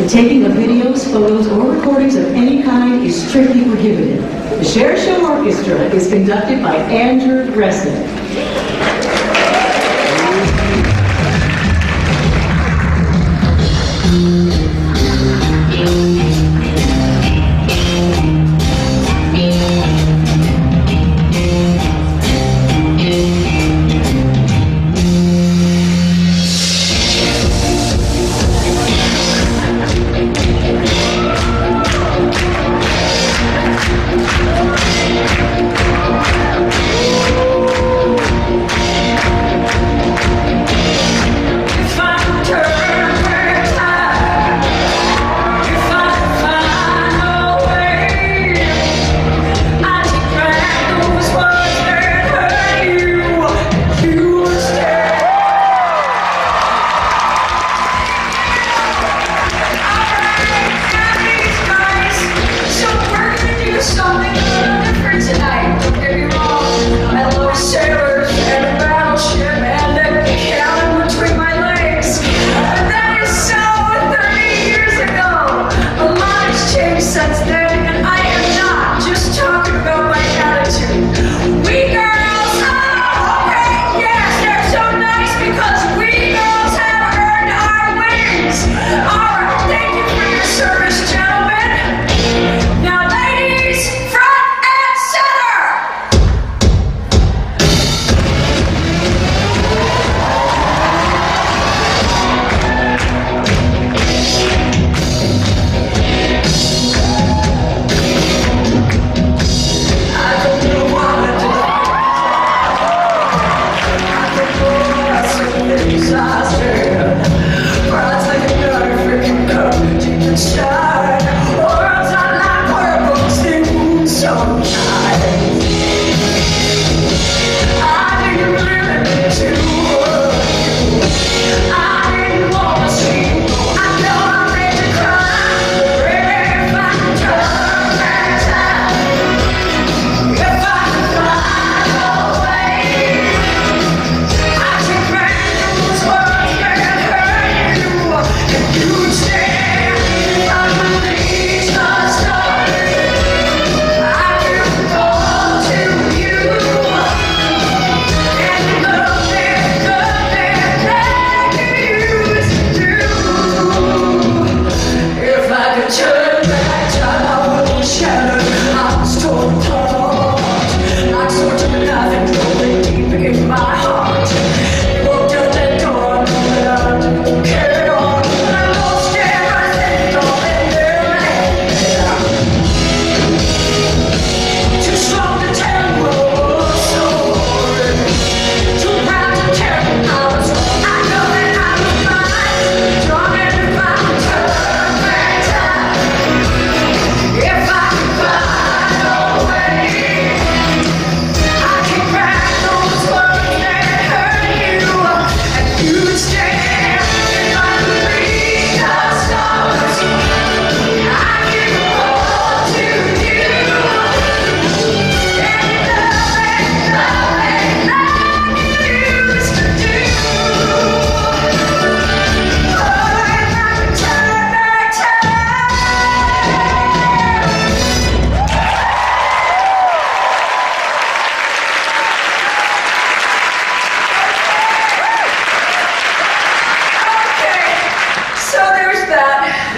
The taking of videos, photos, or recordings of any kind is strictly prohibited. The Cher Show Orchestra is conducted by Andrew Resnick.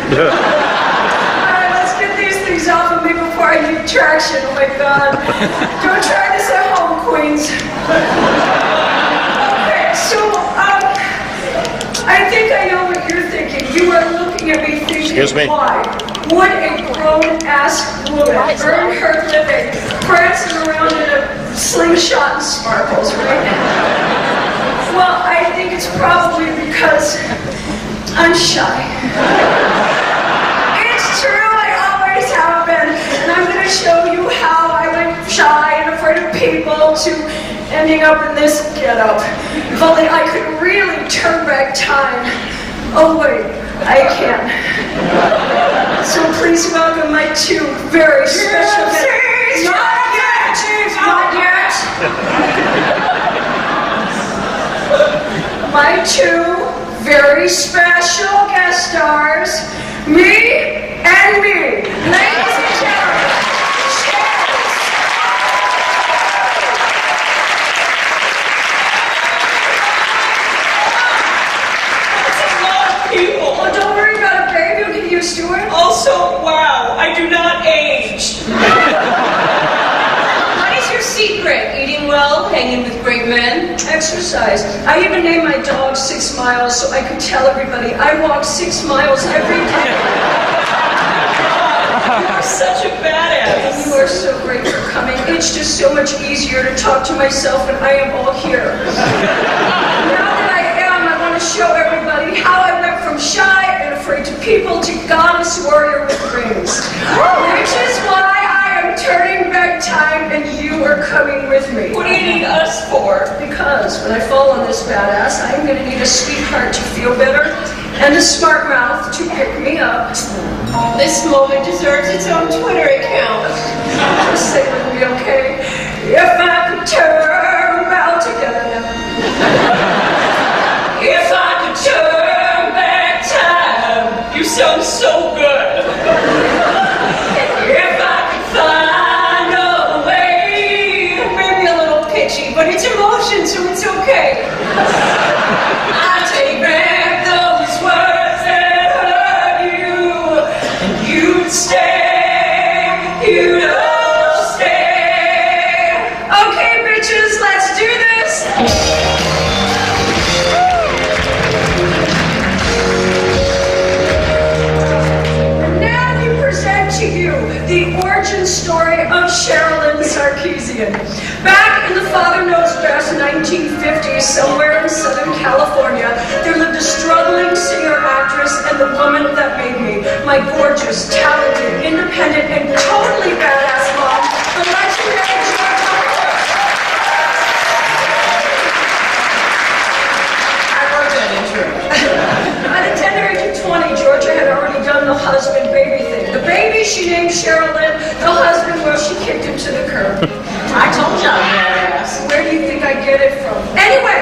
Alright, let's get these things off of me before I get traction. Oh my god. Don't try this at home, Queens. Okay, so, I think I know what you're thinking. You are looking at me thinking, excuse me? Why would a grown-ass woman earn her living prancing around in a slingshot and sparkles, right? Well, I think it's probably because I'm shy. It's true, I always have been, and I'm going to show you how I went shy and afraid of people to ending up in this getup. If only I could really turn back time. Oh wait, I can. So please welcome my two very special guests. Not yet! Not yet! My two very special guest stars, Me and me. Ladies and gentlemen, Cher. That's a lot of people. Well, don't worry about it, babe. You'll get used to it. Also, wow, I do not age. What is your secret? Eating well, hanging with great men? Exercise. I even named my dog 6 miles so I could tell everybody I walk 6 miles every day. You are such a badass. You are so great for coming. It's just so much easier to talk to myself when I am all here. Now that I want to show everybody how I went from shy and afraid to people to goddess warrior with rings. Which is why I am turning back time and you are coming with me. What do you need us for? Because when I fall on this badass, I am going to need a sweetheart to feel better and a smart mouth to pick me up. This moment deserves its own Twitter account. Just say with me, okay? If I could turn back again. If I could turn back time. You sound so good. If I could find a way. Maybe a little pitchy, but it's emotion, so it's okay. I take back those words that hurt you. And you'd stay. You'd all stay. Okay, bitches, let's do this. And now we present to you the origin story of Sherilyn Sarkeesian. Back in the Father Knows Best 1950s, somewhere in Southern California, there lived a struggling singer-actress and the woman that made me, my gorgeous, talented, independent, and totally badass mom, the legendary Georgia. I wrote that intro. At the tender age of 20, Georgia had already done the husband-baby thing. The baby she named Sherilyn, the husband, well, she kicked him to the curb. I told you I'm badass. Where do you think I get it from? Anyway,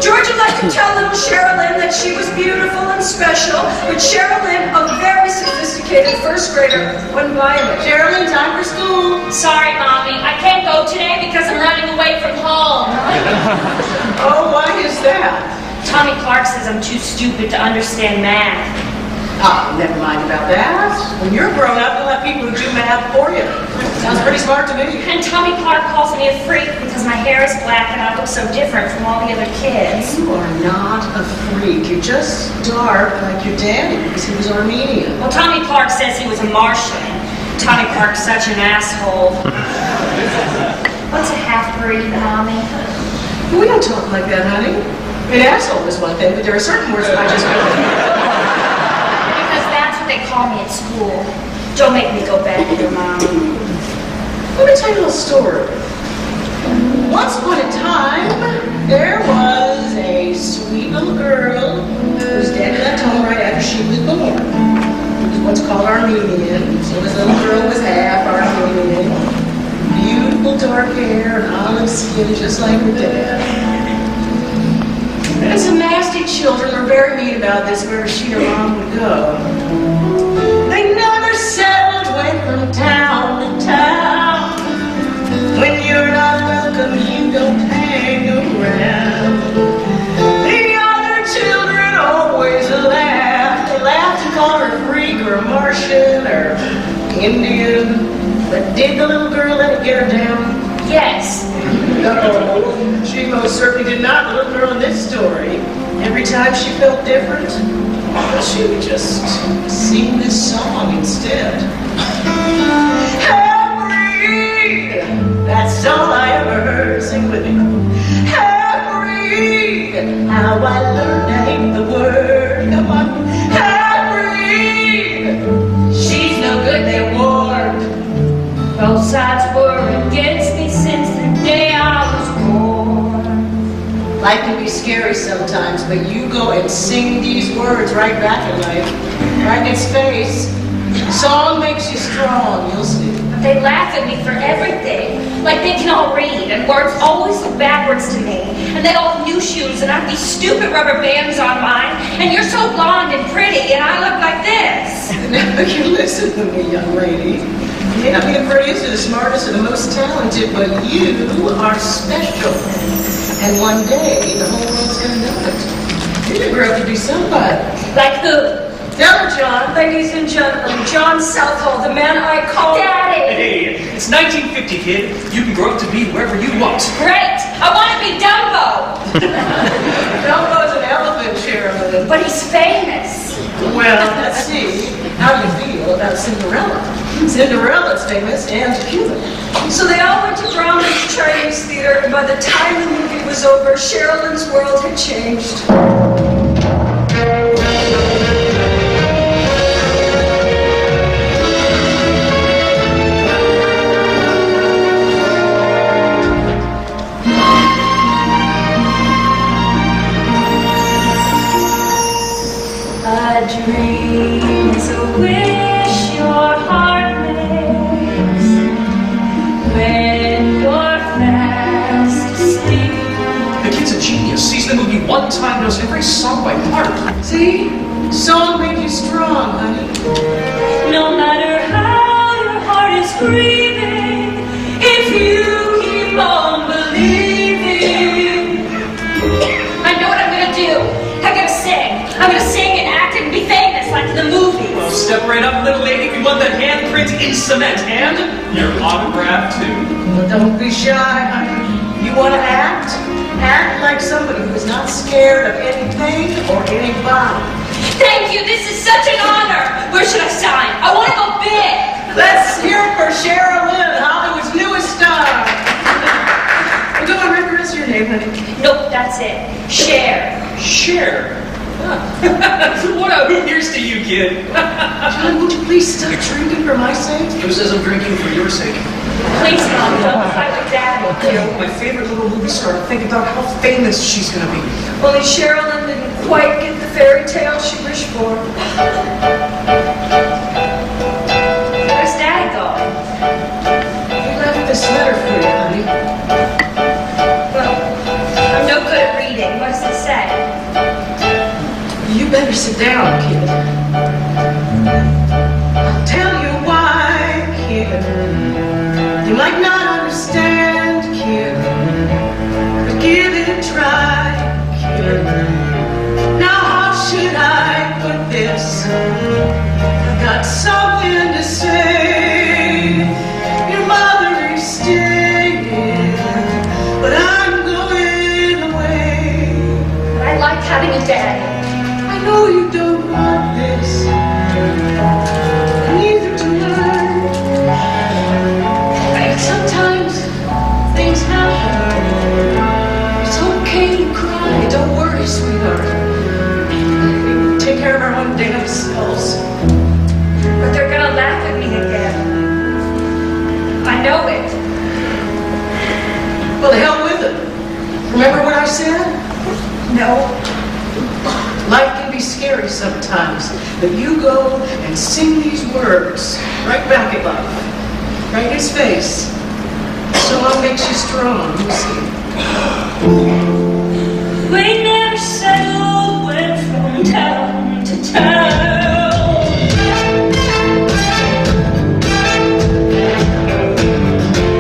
Georgia liked to tell little Sherilyn that she was beautiful and special, but Sherilyn, a very sophisticated first grader, wasn't buying it. Sherilyn, time for school. Sorry, Mommy, I can't go today because I'm running away from home. Oh, why is that? Tommy Clark says I'm too stupid to understand math. Oh, never mind about that. When you're grown up, you'll have people who do math for you. Sounds pretty smart to me. And Tommy Clark calls me a freak because my hair is black and I look so different from all the other kids. You are not a freak. You're just dark like your daddy because he was Armenian. Well, Tommy Clark says he was a Martian. Tommy Clark's such an asshole. What's a half-breed, Mommy? We don't talk like that, honey. An asshole is one thing, but there are certain words that I just don't hear. Because that's what they call me at school. Don't make me go back there, Mommy. Let me tell you a little story. Once upon a time, there was a sweet little girl whose daddy left home right after she was born. He was what's called Armenian, so this little girl was half Armenian. Beautiful dark hair and olive skin just like her dad. And some nasty children were very mean about this, where she and her mom would go. They never settled, went from town to town. When you're not welcome, you don't hang around. The other children always laughed. They laughed and called her a freak or a Martian or Indian. But did the little girl let it get her down? Yes. No, she most certainly did not. The little girl in this story, every time she felt different, well, she would just sing this song instead. Harry, that's all I ever heard. Sing with me. Harry, how I learned to hate the word. Come on. Harry, she's no good, they warned. Both sides were against me since the day I was born. Life can be scary sometimes, but you go and sing these words right back in life, right in its face. Song makes you strong, you'll see. They laugh at me for everything. Like they can all read, and words always look backwards to me. And they all have new shoes, and I have these stupid rubber bands on mine. And you're so blonde and pretty, and I look like this. Now you listen to me, young lady. You may not be the prettiest or the smartest or the most talented, but you are special. And one day, the whole world's gonna know it. You're gonna grow up to be somebody. Like who? Tell her, John. Ladies and gentlemen, John Southall, the man I call Daddy! Hey, it's 1950, kid. You can grow up to be wherever you want. Great! I want to be Dumbo! Dumbo's an elephant, Sherilyn. But he's famous. Well, let's see. How do you feel about Cinderella? Cinderella's famous and Cuban. So they all went to Brahms Chinese Theater, and by the time the movie was over, Sherilyn's world had changed. A dream is a wish your heart makes when you're fast asleep. The kid's a genius. Sees the movie one time, knows every song by heart. See? Song made you strong, honey. No matter how your heart is grieving, if you keep on believing. I know what I'm gonna do. I'm gonna sing. I'm gonna sing and act and be famous like in the movies. Well, step right up, little lady. We want that handprint in cement and your autograph, too. Well, don't be shy, honey. You want to act? Act like somebody who's not scared of anything or anybody. Thank you. This is such an honor. Where should I sign? I want to go big. Let's hear it for Sherilyn, Hollywood's newest star. Well, go on, Rick, what's your name, honey? Nope, that's it. Cher. Cher. What a who here's to you, kid? John, would you please stop drinking for my sake? Who says I'm drinking for your sake? Please, Mom, don't fight with Daddy. You know, my favorite little movie star. Think about how famous she's gonna be. Only Sherilyn didn't quite get the fairy tale she wished for. Where's Daddy going? He left this letter for you, honey. Well, I'm no good at reading. What does it say? You better sit down, kid. I'll tell you why, kid. You might not understand, kid, but give it a try, kid. Now how should I put this? I've got something to say. Your mother is staying, but I'm going away. I like having a daddy. I know you don't want this, neither do I. Sometimes things happen. It's okay to cry. Don't worry, sweetheart. We will take care of our own damn selves. But they're gonna laugh at me again. I know it. Well, the hell with it. Remember what I said? No. Life can be scary sometimes, but you go and sing these words right back at life, right in his face. Song makes you strong, you see. We never settled, went from town to town.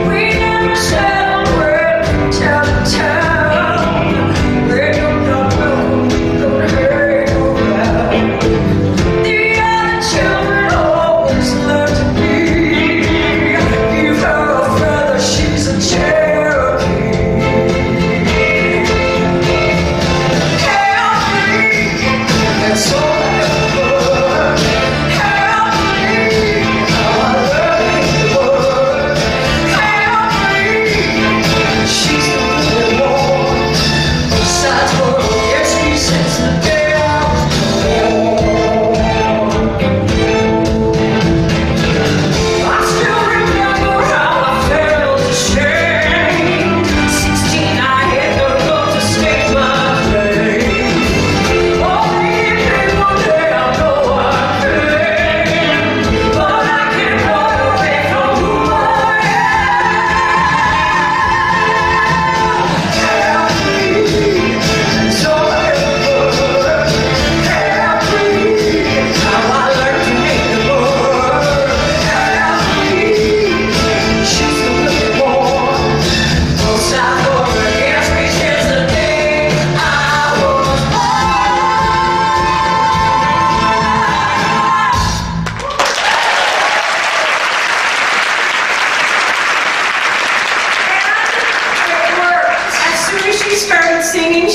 We never settled, went from town to town. Where you're not welcome, gonna hang around. The other children always learn to be. Give her a feather, she's a Cherokee.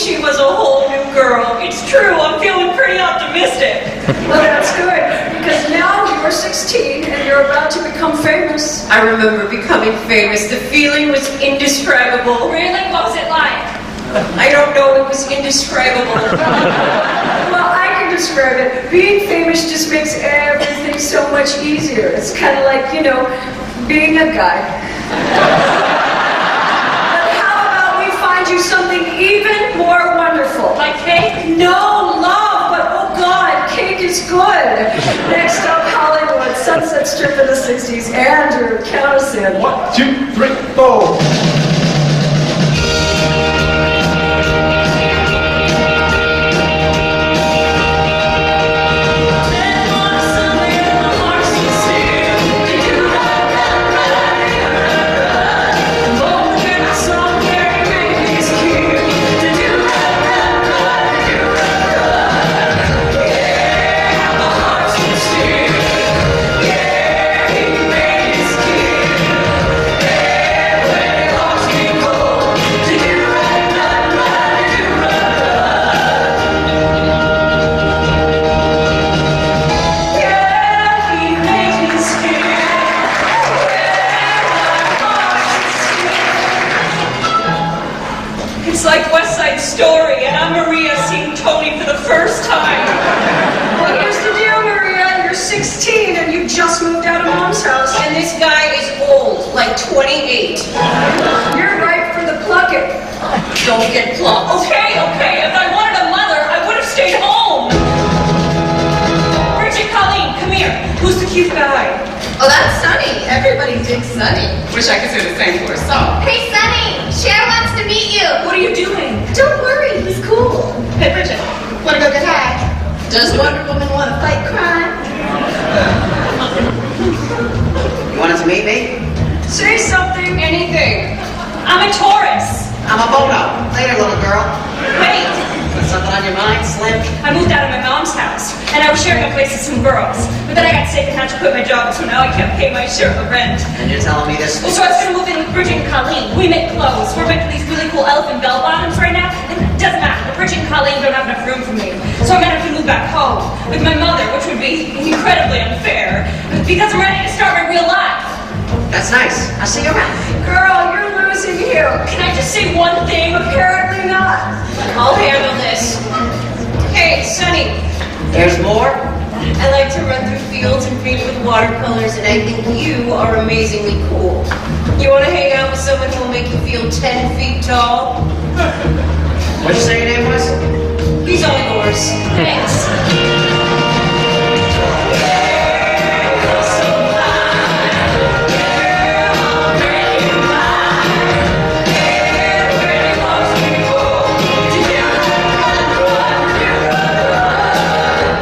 she was a whole new girl. It's true, I'm feeling pretty optimistic. Well, that's good, because now you're 16 and you're about to become famous. I remember becoming famous. The feeling was indescribable. Really? What was it like? I don't know, it was indescribable. Well, I can describe it. Being famous just makes everything so much easier. It's kind of like, you know, being a guy. But how about we find you something even more wonderful? Like cake? No, love, but oh God, cake is good. Next up, Hollywood, Sunset Strip in the 60s. Andrew, count us in. 1, 2, 3, 4. It's like West Side Story, and I'm Maria seeing Tony for the first time. Well, here's the deal, Maria. You're 16 and you just moved out of Mom's house. And this guy is old, like 28. You're ripe for the plucking. Don't get plucked. Okay, if I wanted a mother, I would have stayed home. Bridget, Colleen, come here. Who's the cute guy? Oh, that's Sunny. Everybody digs Sunny. Wish I could say the same for a song. Hey, Sunny. Cher wants to meet you. What are you doing? Don't worry, he's cool. Hey, Bridget. Want to go get high? Does Wonder Woman want to fight crime? You wanted to meet me? Say something. Anything. I'm a Taurus. I'm a Bono. Later, little girl. Wait. Got something on your mind, Slim? I moved out of my mom's house, and I was sharing a place with some girls. But then I got sick and had to quit my job, so now I can't pay my share of the rent. And you're telling me this? Well, so I was going to move in with Bridget and Colleen. We make clothes. We're making these really cool elephant bell bottoms right now. And it doesn't matter. But Bridget and Colleen don't have enough room for me. So I'm going to have to move back home with my mother, which would be incredibly unfair. Because I'm ready to start my real life. That's nice. I'll see you around. Girl, you're losing here. Can I just say one thing? Apparently not. I'll handle this. Hey, Sunny. There's more? I like to run through fields and paint with watercolors, and I think you are amazingly cool. You want to hang out with someone who will make you feel 10 feet tall? What'd you say your name was? He's all yours. Thanks.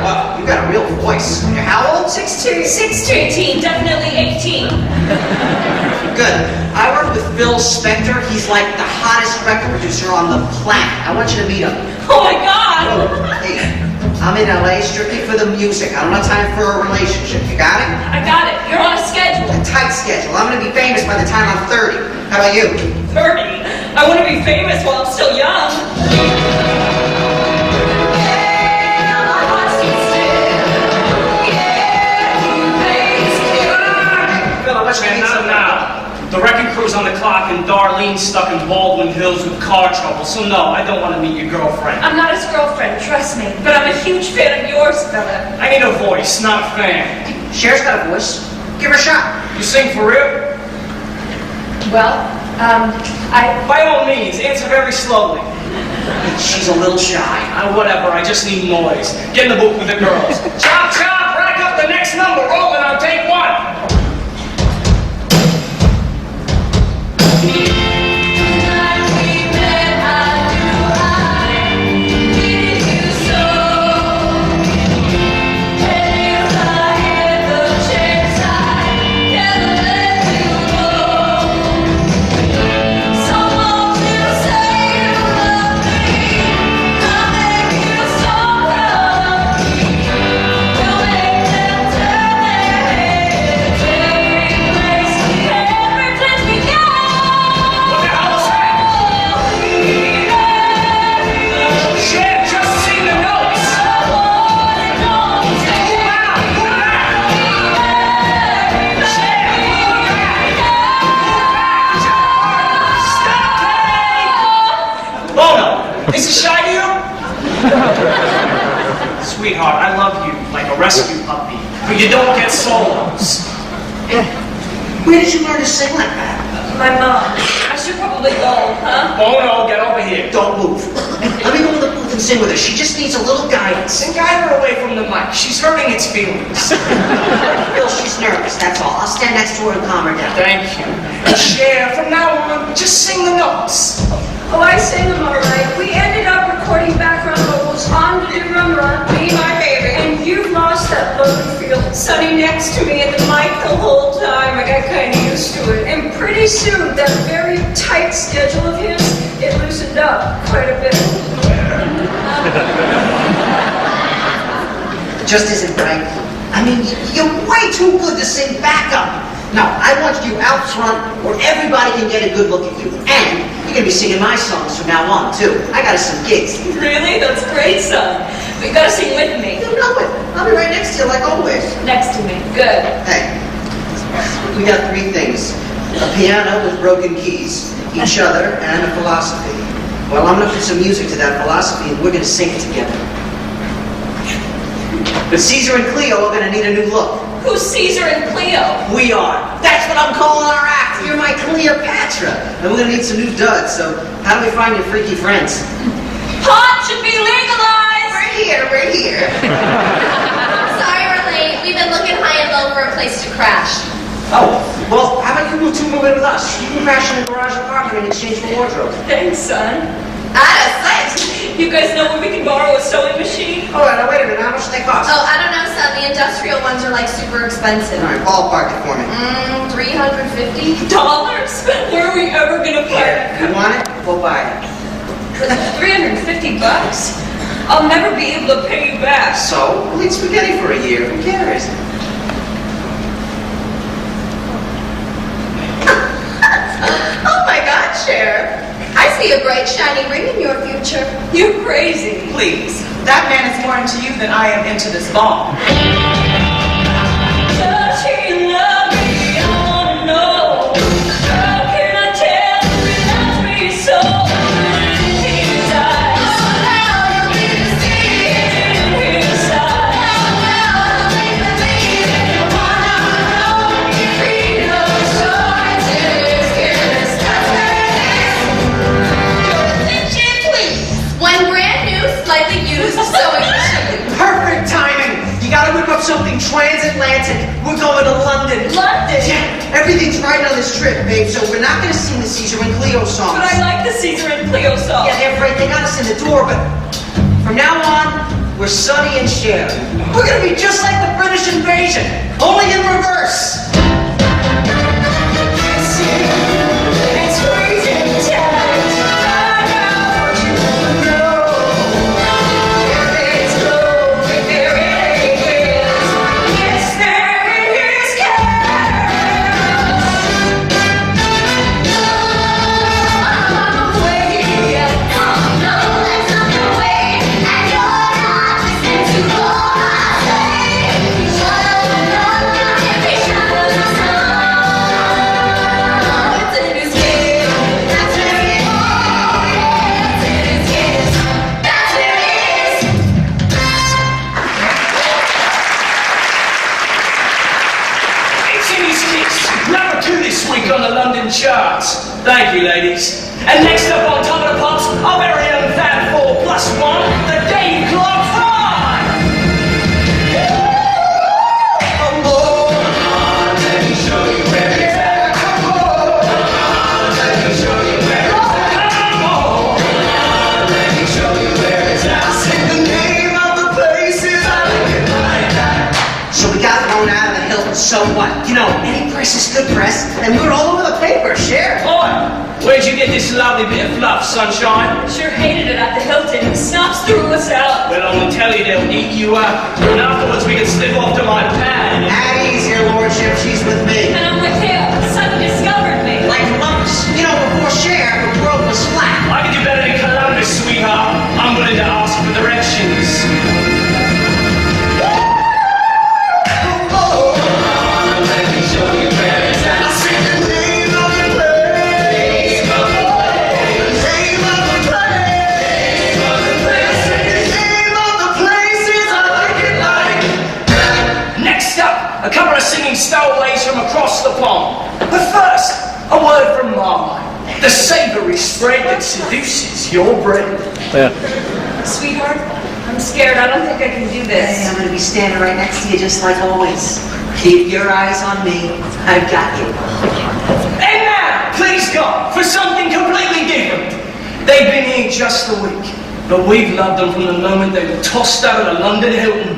Well, you got a real voice. You're how old? 16. 18, definitely 18. Good. I work with Phil Spector. He's like the hottest record producer on the planet. I want you to meet him. Oh my God! Hey, I'm in LA strictly for the music. I don't have time for a relationship. You got it? I got it. You're on a schedule. A tight schedule. I'm gonna be famous by the time I'm 30. How about you? 30. I want to be famous while I'm still young. Phil, I want you to meet Not someone. now. The wrecking crew's on the clock and Darlene's stuck in Baldwin Hills with car trouble. So no, I don't want to meet your girlfriend. I'm not his girlfriend, trust me. But I'm a huge fan of yours, Philip. I need a voice, not a fan. Cher's got a voice. Give her a shot. You sing for real? Well, By all means, answer very slowly. She's a little shy. Whatever, I just need noise. Get in the booth with the girls. Chop, chop, rack up the next number. Rolling on take one. We'll make them turn their heads. sweetheart, I love you like a rescue puppy, but you don't get solos. Where did you learn to sing like that? My mom. I should probably go, huh? Oh no, get over here. Don't move. Let me go in the booth and sing with her. She just needs a little guidance. And guide her away from the mic. She's hurting its feelings. Phil, she's nervous, that's all. I'll stand next to her and calm her down. Thank you. And Cher, from now on, just sing the notes. Oh, I sang them all right. We ended up recording background vocals on the drum run, Me, My Baby, and you've lost that lovely feel. Sonny next to me at the mic the whole time. I got kind of used to it. And pretty soon, that very tight schedule of his, it loosened up quite a bit. Just isn't right. I mean, you're way too good to sing backup. No, I want you out front where everybody can get a good look at you. And you're going to be singing my songs from now on, too. I got us some gigs. Really? That's great, son. But you gotta sing with me. You know it. I'll be right next to you like always. Next to me. Good. Hey, we got three things. A piano with broken keys, each other, and a philosophy. Well, I'm going to put some music to that philosophy, and we're going to sing it together. But Caesar and Cleo are going to need a new look. Who's Caesar and Cleo? We are. That's what I'm calling our act. You're my Cleopatra. And we're going to need some new duds, so how do we find your freaky friends? Pot should be legalized! We're here. Sorry we're late. We've been looking high and low for a place to crash. Oh, well, how about you two move in with us? You can crash in the garage apartment in exchange for wardrobe. Thanks, son. Out of sight. You guys know where we can borrow a sewing machine? Oh, now wait a minute. How much do they cost? Oh, I don't know, son. The industrial ones are like super expensive. All right, ballpark it for me. $350. Dollars? Where are we ever gonna find Here, you want it? We'll buy it. $350? I'll never be able to pay you back. So, we'll eat spaghetti for a year. Who cares? Oh my God, Cher. I see a bright, shiny ring in your future. You crazy. Please. That man is more into you than I am into this ball. Does he love me? I wanna know. How can I tell if he loves me so? In his eyes. In his eyes. One brand new, slightly used sewing machine. Perfect timing. You gotta whip up something transatlantic. We're going to London. London? Yeah, everything's right on this trip, babe. So we're not gonna sing the Caesar and Cleo songs. But I like the Caesar and Cleo song. Yeah, they're afraid they got us in the door, but from now on, we're Sonny and Cher. We're gonna be just like the British invasion, only in reverse. It's freezing tight. Find out what you wanna know. If it's gold, if there really is. Yes, there is chaos. I'm away. No, that's not the way. And you're not listening to all I say. Shut up, if you shut up, it's in his head. That's where it is. It's in his head. That's where it is. It's in his kicks. Number 2 this week on the London charts. Thank you, ladies. And next up on top of the pops, our very own Fab 4 plus 1, the Dave Clark 5. Come on, let me show you where it's at. Come on, let me show you where it's at. Come on, let me show you where it's at. I sing the name of the places I like it like that. So we got thrown out of the Hilton. So what? You know, any press is good press, and we were all over the paper. Cher. Boy, where'd you get this lovely bit of fluff, sunshine? Sure hated it at the Hilton. Snobs threw us out. Well, I'm gonna tell you, they'll eat you up. And afterwards, we can slip off to my pad. At ease, your lordship. She's with me. And I'm with him. Sonny discovered me. Like lumps. You know, before Cher, the world was flat. I can do better than Columbus, sweetheart. I'm willing to ask for directions. Let me show you where it's at. I sing the name of the place. The name of the place. The name of the places I like it seduces your brain. Sweetheart, I'm scared. I don't think I can do Hey, this. I'm gonna be standing right next to you just like always. Keep your eyes on me. I've got you. And now, please God, for something completely different. They've been here just a week, but we've loved them from the moment they were tossed out of the London Hilton.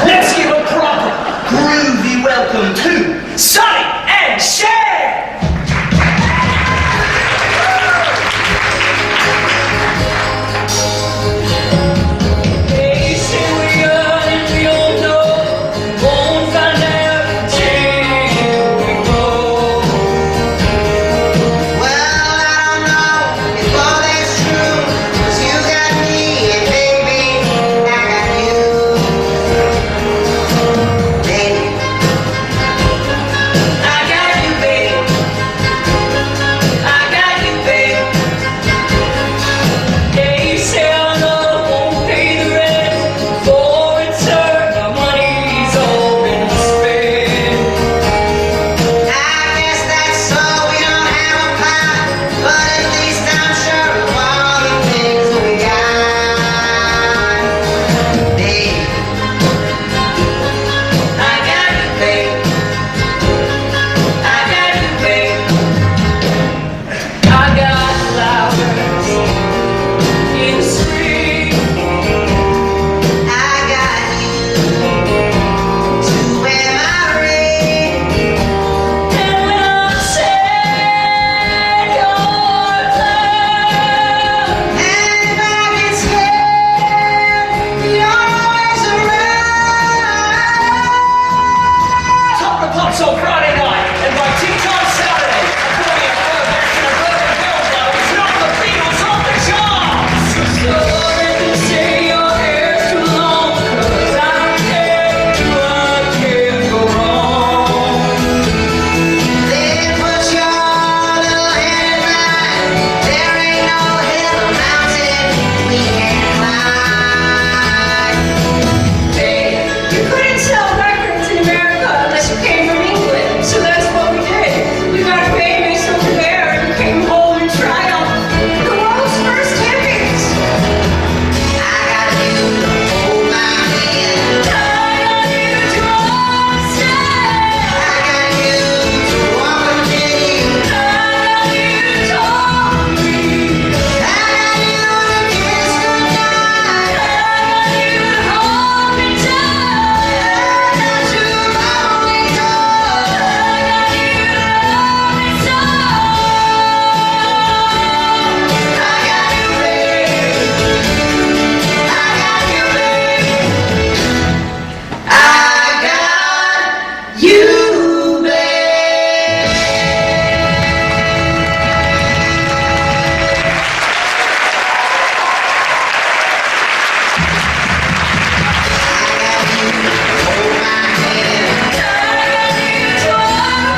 Let's give a proper, groovy welcome to Sonny and Cher! They say we're young and we don't know. Won't find out until we grow. Well, I don't know if all that's true, 'cause you got me and baby, I got you. Baby, I got you, babe. I got you, babe. They say our love won't pay the rent. For return, our money's all been spent. I guess that's so we don't have a plan, but at least I'm sure of all the things we got. Baby, I got you, babe. I got you, babe. I got flowers in the spring. I got you to wear my ring. And when I'm sad, you're around. And if I get scared, you're always around. Top of Pops on Friday night, and by tea time Saturday, according to her version of Urban Girls, it's not the Beatles on the charts! So they can say your hair's too long, 'cause I can't go wrong. Then put your little hand in mine. There ain't no hill or mountain we can't climb. Babe, you couldn't sell records in America unless you came from England. So that's what we did. We got a famous over there and came home in triumph. The world's first hippies. I got you to hold my hand. I got you to understand. I got you to walk with me. I got you to talk to me. I got you to kiss goodnight. I got you to hold me tight. I got you only door. I got you to love me so. I got you, babe. I got you, babe. I got you, babe. Hold my hand.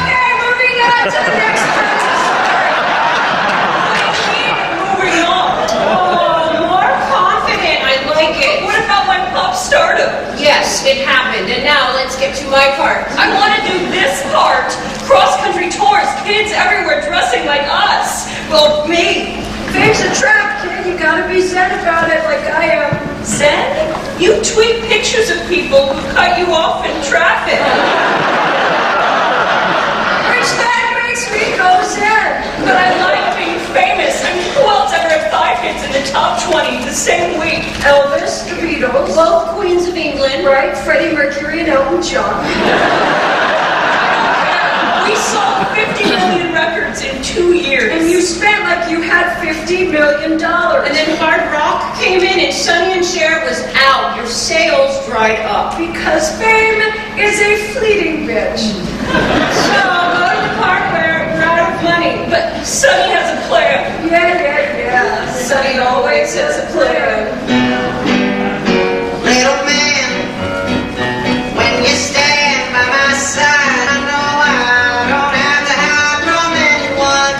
Okay, moving on to the next Moving on. Oh, more confident. I like it. What about my pop stardom? Yes, it happened. And now let's get to my part. I want to do this part. Cross-country tours, kids everywhere dressing like us. Well, me. Fame's a trap, kid. You gotta be zen about it like I am. Zen? You tweet pictures of people who cut you off in traffic. Which then makes me go zen. But I like being famous. I mean, who else ever had 5 hits in the top 20 the same week? Elvis, the Beatles, Both queens of England. right? Freddie Mercury and Elton John. We sold 50 million records in 2 years. And you spent like you had $50 million. And then hard rock came in and Sonny and Cher was out. Your sales dried up. Because fame is a fleeting bitch. So go to the part where you're out of money. But Sonny has a plan. Yeah. Sonny always has a plan. Little man, when you stand by my side, I know I don't have to hide from anyone.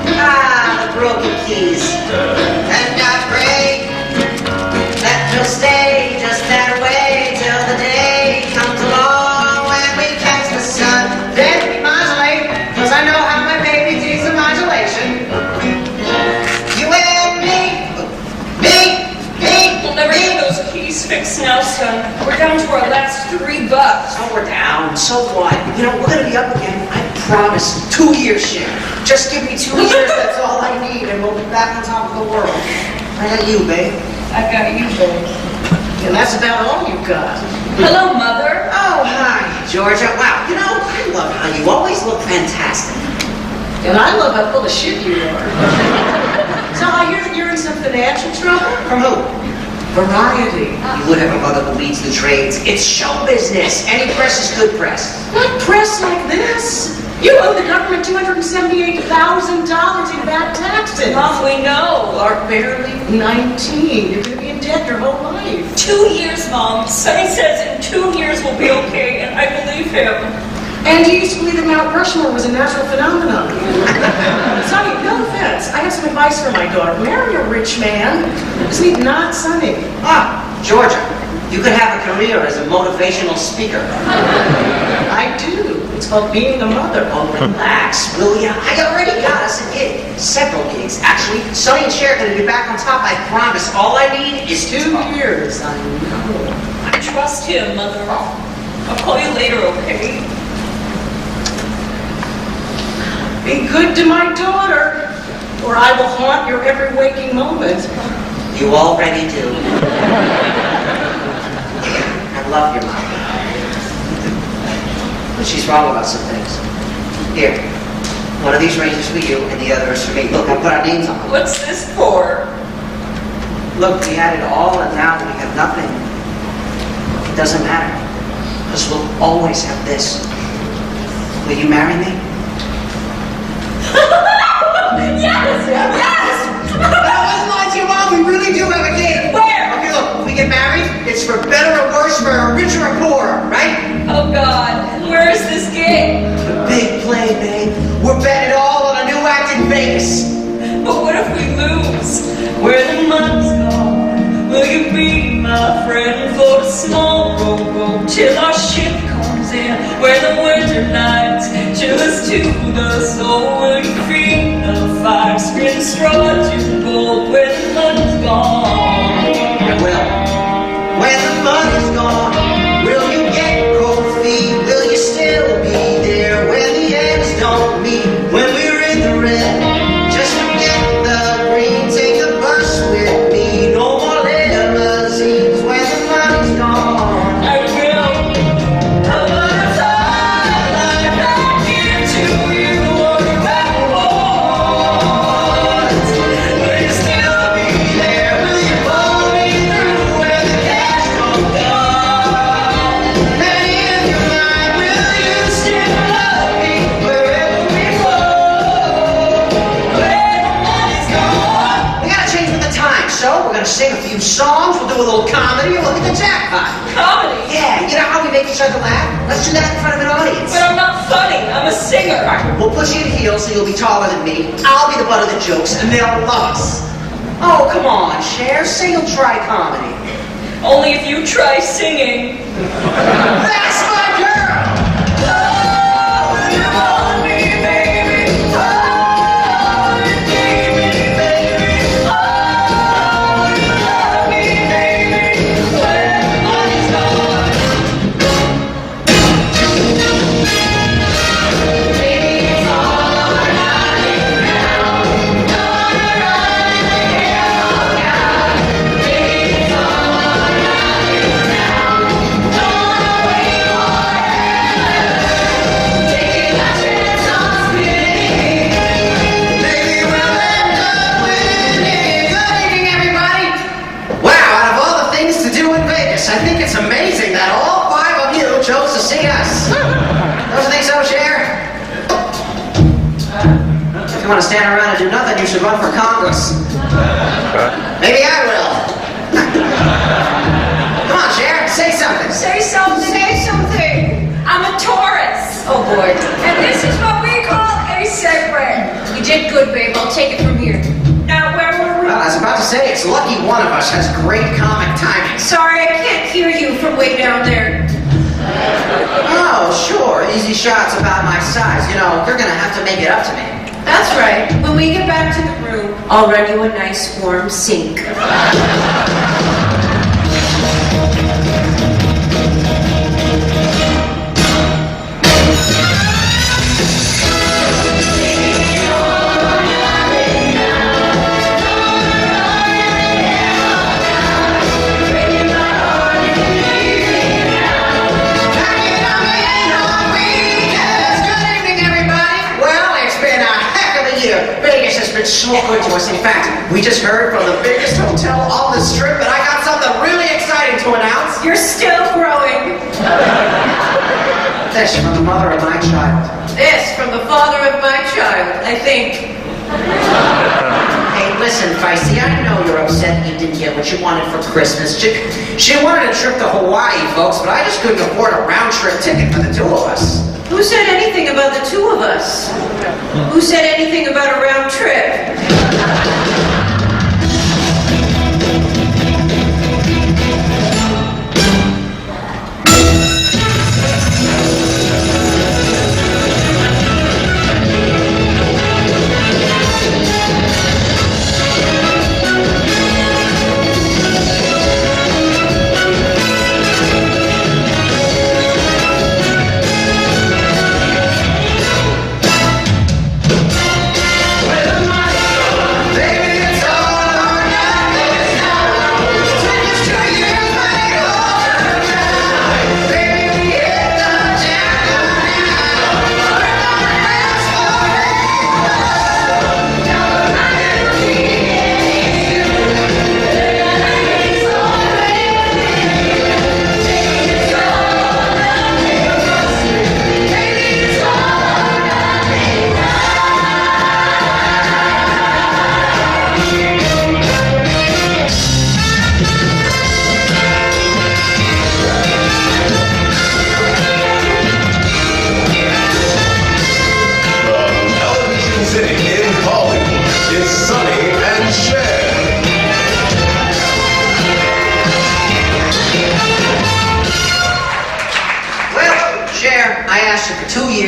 The broken keys. And I pray that you'll stay just that way till the day comes along when we catch the sun. Then we modulate, 'cause I know how my baby digs the modulation. You will now, son. We're down to our last $3. Oh, we're down. So what? You know, we're gonna be up again. I promise. 2 years, Cher. Just give me 2 years. That's all I need, and we'll be back on top of the world. I got you, babe. I got you, babe. And that's about all you've got. Hello, Mother. Oh, hi, Georgia. Wow, you know, I love how you always look fantastic. And I love how full of shit you are. So I hear that you're in some financial trouble? From who? Variety. You would have a mother who leads the trades. It's show business. Any press is good press. What press like this? You owe the government $278,000 in bad taxes. Mom, we know. You are barely 19. You're going to be in debt your whole life. 2 years, Mom. Sonny says in 2 years we'll be okay, and I believe him. And you used to believe that Mount Rushmore was a natural phenomenon. Sonny, no offense. I have some advice for my daughter. Marry a rich man. Isn't he not, Sonny? Ah, Georgia, you could have a career as a motivational speaker. I do. It's called being a mother. Oh, relax, will ya? I already got us a gig. Several gigs, actually. Sonny and Cher are going to be back on top, I promise. All I need is 2 years. I know. I trust him, Mother. I'll call you later, okay? Be good to my daughter, or I will haunt your every waking moment. You already do. I love your mom. But she's wrong about some things. Here, one of these rings is for you, and the other is for me. Look, I put our names on them. What's this for? Look, we had it all, and now we have nothing. It doesn't matter, because we'll always have this. Will you marry me? Yes! Yes! That wasn't lying to your mom. We really do have a gig. Where? Okay, look, when we get married, it's for better or worse, for richer or poorer, right? Oh, God. Where is this gig? The big play, babe. We're betting all on a new act in Vegas. But what if we lose? Where the money's gone, will you be my friend for a small rowboat till our ship comes in? Where the winter nights chill us to the soul, will you feed the fire, screen straw to gold? Where the money's gone, I will. When the money's gone, will you get cold feet? Will you still be there when the ends don't meet? When we're in the red, just forget the green. Take the bus with me. No more limousines when the money's gone. I will. I wanna fly like back into you on a remote. Will you still be there? Will you pull me through when the cash comes down? And in your mind, will you still love me wherever we go? Where the money's gone. We gotta change with the times, so we're gonna sing a few songs, we'll do a little comedy, and we'll hit the jackpot. Comedy. Yeah, you know how we make each other laugh? Let's do that in front of an audience. But I'm not funny. I'm a singer. We'll put you in heels so you'll be taller than me. I'll be the butt of the jokes, and they'll love us. Oh, come on, Cher, say you'll try comedy. Only if you try singing. That's my girl! Oh, you want me, baby. Oh, you need me, baby. Oh, you love me, baby. Where the money's gone. Baby, it's all or nothing now. Gonna run the hell down. Baby, it's all or nothing now. Gonna wait forever. Taking my chance on spinning. Maybe we'll end up winning. Good evening, everybody. Wow, out of all the things to do in Vegas, I think it's amazing that all 5 of you chose to see us. Don't you think so, Cher? If you want to stand around and do nothing, you should run for Congress. Maybe I will. Come on, Cher, say something. Say something. Say something. I'm a Taurus. Oh boy. And this is what we call a segue. You did good, babe. I'll take it from here. Now, where were we? Well, I was about to say, it's lucky one of us has great comic timing. Sorry, I can't hear you from way down there. Oh, sure, easy shots about my size. You know, you're gonna have to make it up to me. That's right. When we get back to the room, I'll run you a nice warm sink. We just heard from the biggest hotel on the strip, and I got something really exciting to announce. You're still growing. This from the mother of my child. This from the father of my child, I think. Hey, listen, Feisty, I know you're upset you didn't get what you wanted for Christmas. She wanted a trip to Hawaii, folks, but I just couldn't afford a round-trip ticket for the two of us. Who said anything about the two of us? Who said anything about a round trip?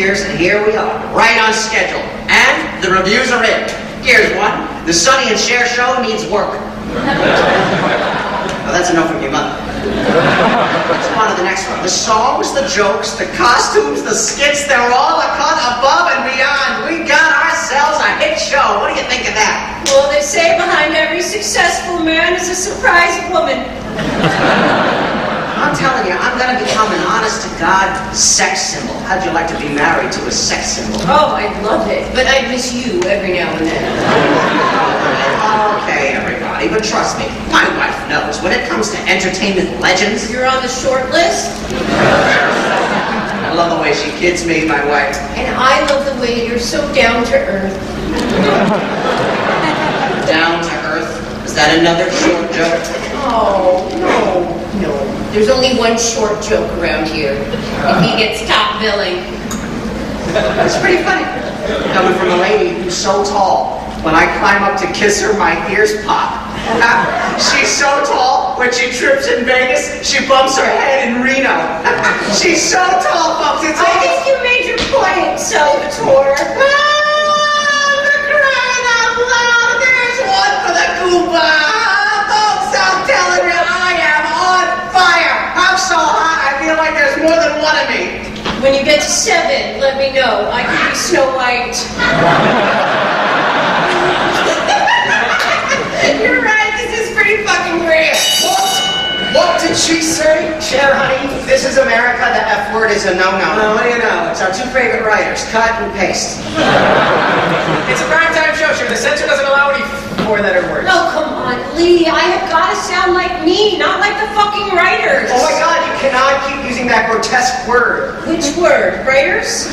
And here we are, right on schedule. And the reviews are in. Here's one. The Sonny and Cher Show needs work. Well, that's enough from your mother. Let's go on to the next one. The songs, the jokes, the costumes, the skits, they're all a cut above and beyond. We got ourselves a hit show. What do you think of that? Well, they say behind every successful man is a surprise woman. I'm telling you, I'm going to become an honest-to-God sex symbol. How'd you like to be married to a sex symbol? Oh, I'd love it, but I'd miss you every now and then. Okay, everybody, but trust me, my wife knows when it comes to entertainment legends. You're on the short list, I love the way she kids me, my wife. and I love the way you're so down to earth. Down to earth? Is that another short joke? Oh, no. There's only one short joke around here, and he gets top billing. It's pretty funny. Coming from a lady who's so tall, when I climb up to kiss her, my ears pop. She's so tall, when she trips in Vegas, she bumps her head in Reno. She's so tall, folks, it's I think you made your point, Salvatore. They're crying out loud. There's one for the Goomba. Folks, I'm telling you, I am on fire. I'm so hot, I feel like there's more than one of me. When you get to 7, let me know. I can be Snow White. You're right, this is pretty fucking great. What did she say? Cher, honey, this is America. The F word is a no-no. Well, what do you know? It's our two favorite writers, cut and paste. It's a primetime show, Cher. The censor doesn't allow any four-letter words. No, come on, Lee. I have got to sound like me, not like the fucking writers. Oh my God, you cannot keep using that grotesque word. Which word? Writers?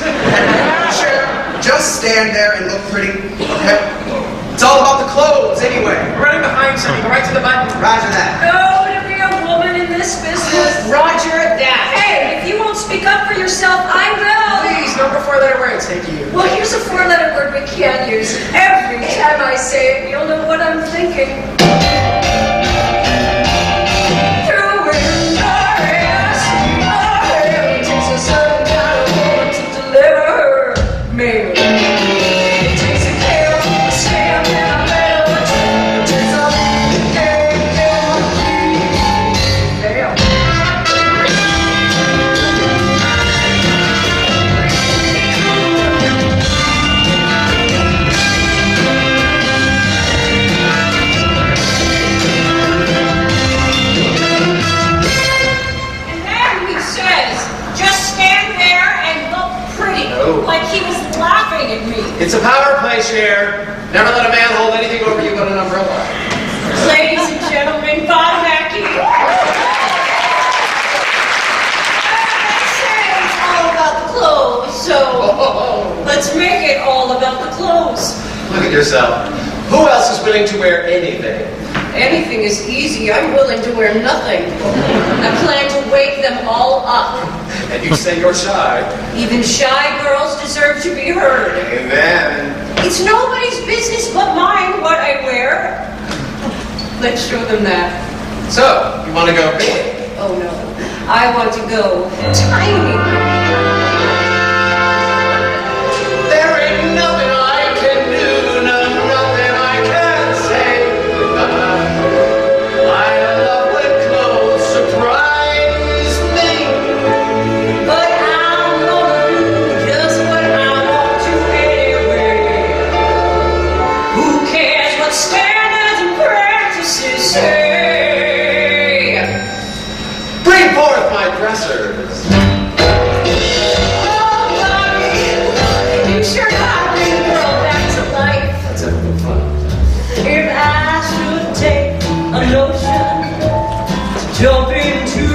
Cher, just stand there and look pretty, okay? It's all about the clothes, anyway. We're running behind, so you go right to the button. Roger that. No, to be a woman in this business. Roger that. Hey, if you won't speak up for yourself, I will. Please, no more four-letter words, thank you. Well, here's a 4-letter word we can't use. Every time I say it, you'll know what I'm thinking. Through windows, it takes a certain kind of woman to deliver her mail. It takes a tail, a stamp, and a mail. It takes a mail. Look at yourself. Who else is willing to wear anything? Anything is easy. I'm willing to wear nothing. I plan to wake them all up. And you say you're shy. Even shy girls deserve to be heard. Amen. It's nobody's business but mine what I wear. Let's show them that. So, you want to go big? Oh no, I want to go tiny. There ain't nothing I can do, nothing I can say. I love when clothes surprise me. But I'm gonna do just what I want to anyway. Who cares what standards and practices say? Bring forth my dressers. Oh, Bobby, you sure got bring the world back to life. Let's have a little fun. If I should take a notion to jump into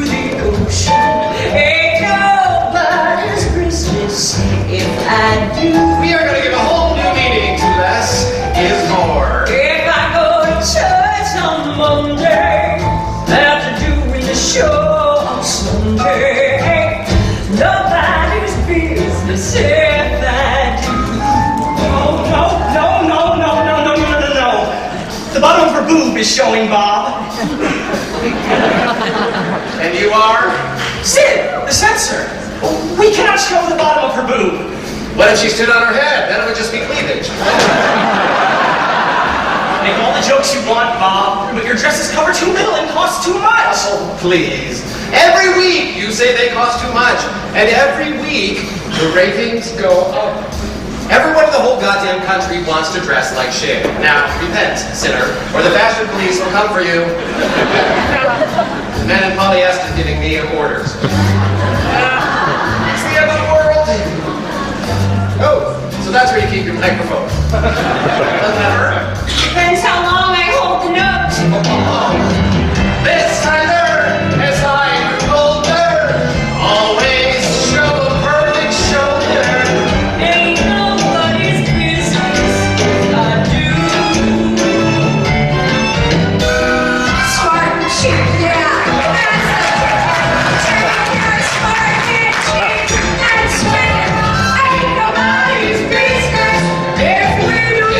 the ocean, ain't nobody's business if I do. We are going to give a whole new meaning to less is more. If I go to church on Monday, after doing the show on Sunday, nobody's business if I do. Oh, no. The bottom of her boob is showing, Bob. And you are? Sid, the censor. We cannot show the bottom of her boob. What if she stood on her head? Then it would just be cleavage. Make all the jokes you want, Bob, but your dresses cover too little and cost too much. Oh, please. Every week you say they cost too much, and every week the ratings go up. Everyone in the whole goddamn country wants to dress like Cher. Now, repent, sinner, or the fashion police will come for you. The man in polyester giving me orders. It's the end of the world. Oh, so that's where you keep your microphone. Doesn't that hurt? Depends how long I hold the note. This time there, as I grew older, always show a perfect shoulder. Ain't nobody's business if I do. Smart and cheap, yeah. Smart and cheap and sweet. Ain't nobody's business if we do.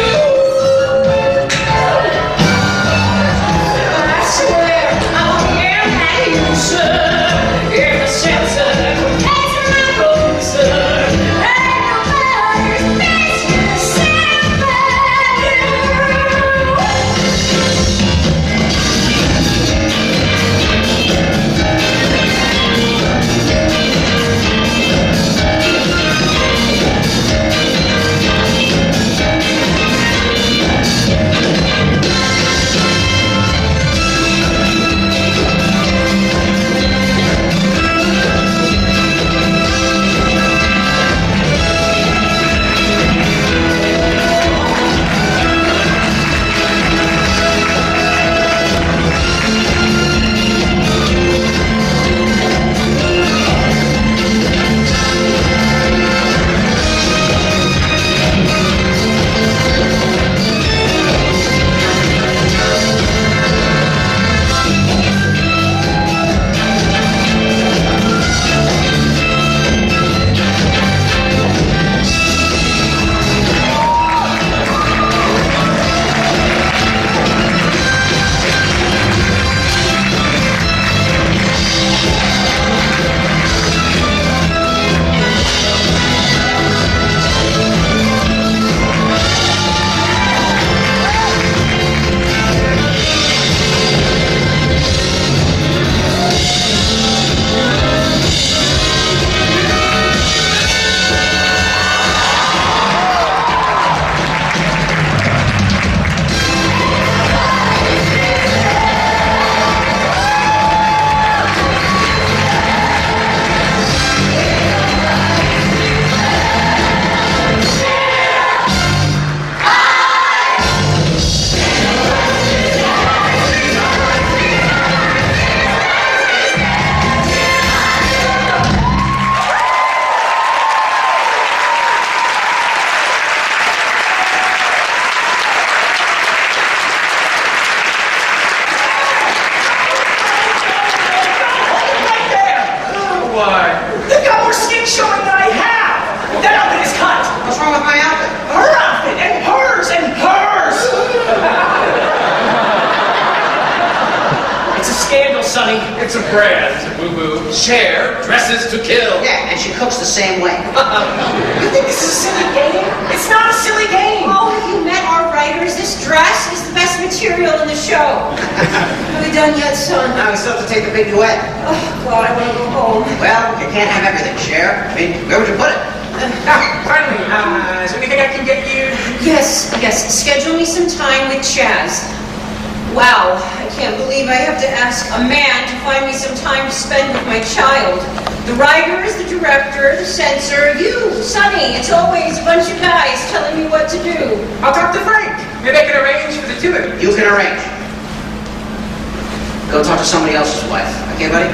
Sonny. It's a brand, boo-boo. Cher dresses to kill. Yeah, and she cooks the same way. You think this is a silly game? It's not a silly game. Oh, have you met our writers? This dress is the best material in the show. Are we done yet, son? Now we still have to take the big duet. Oh, God, I want to go home. Well, you can't have everything, Cher. I mean, where would you put it? Finally, is there anything I can get you? Yes. Schedule me some time with Chaz. Wow, I can't believe I have to ask a man to find me some time to spend with my child. The writers, the director, the censor, you, Sonny. It's always a bunch of guys telling me what to do. I'll talk to Frank. Maybe I can arrange for the two of you. You can arrange. Go talk to somebody else's wife. Okay, buddy?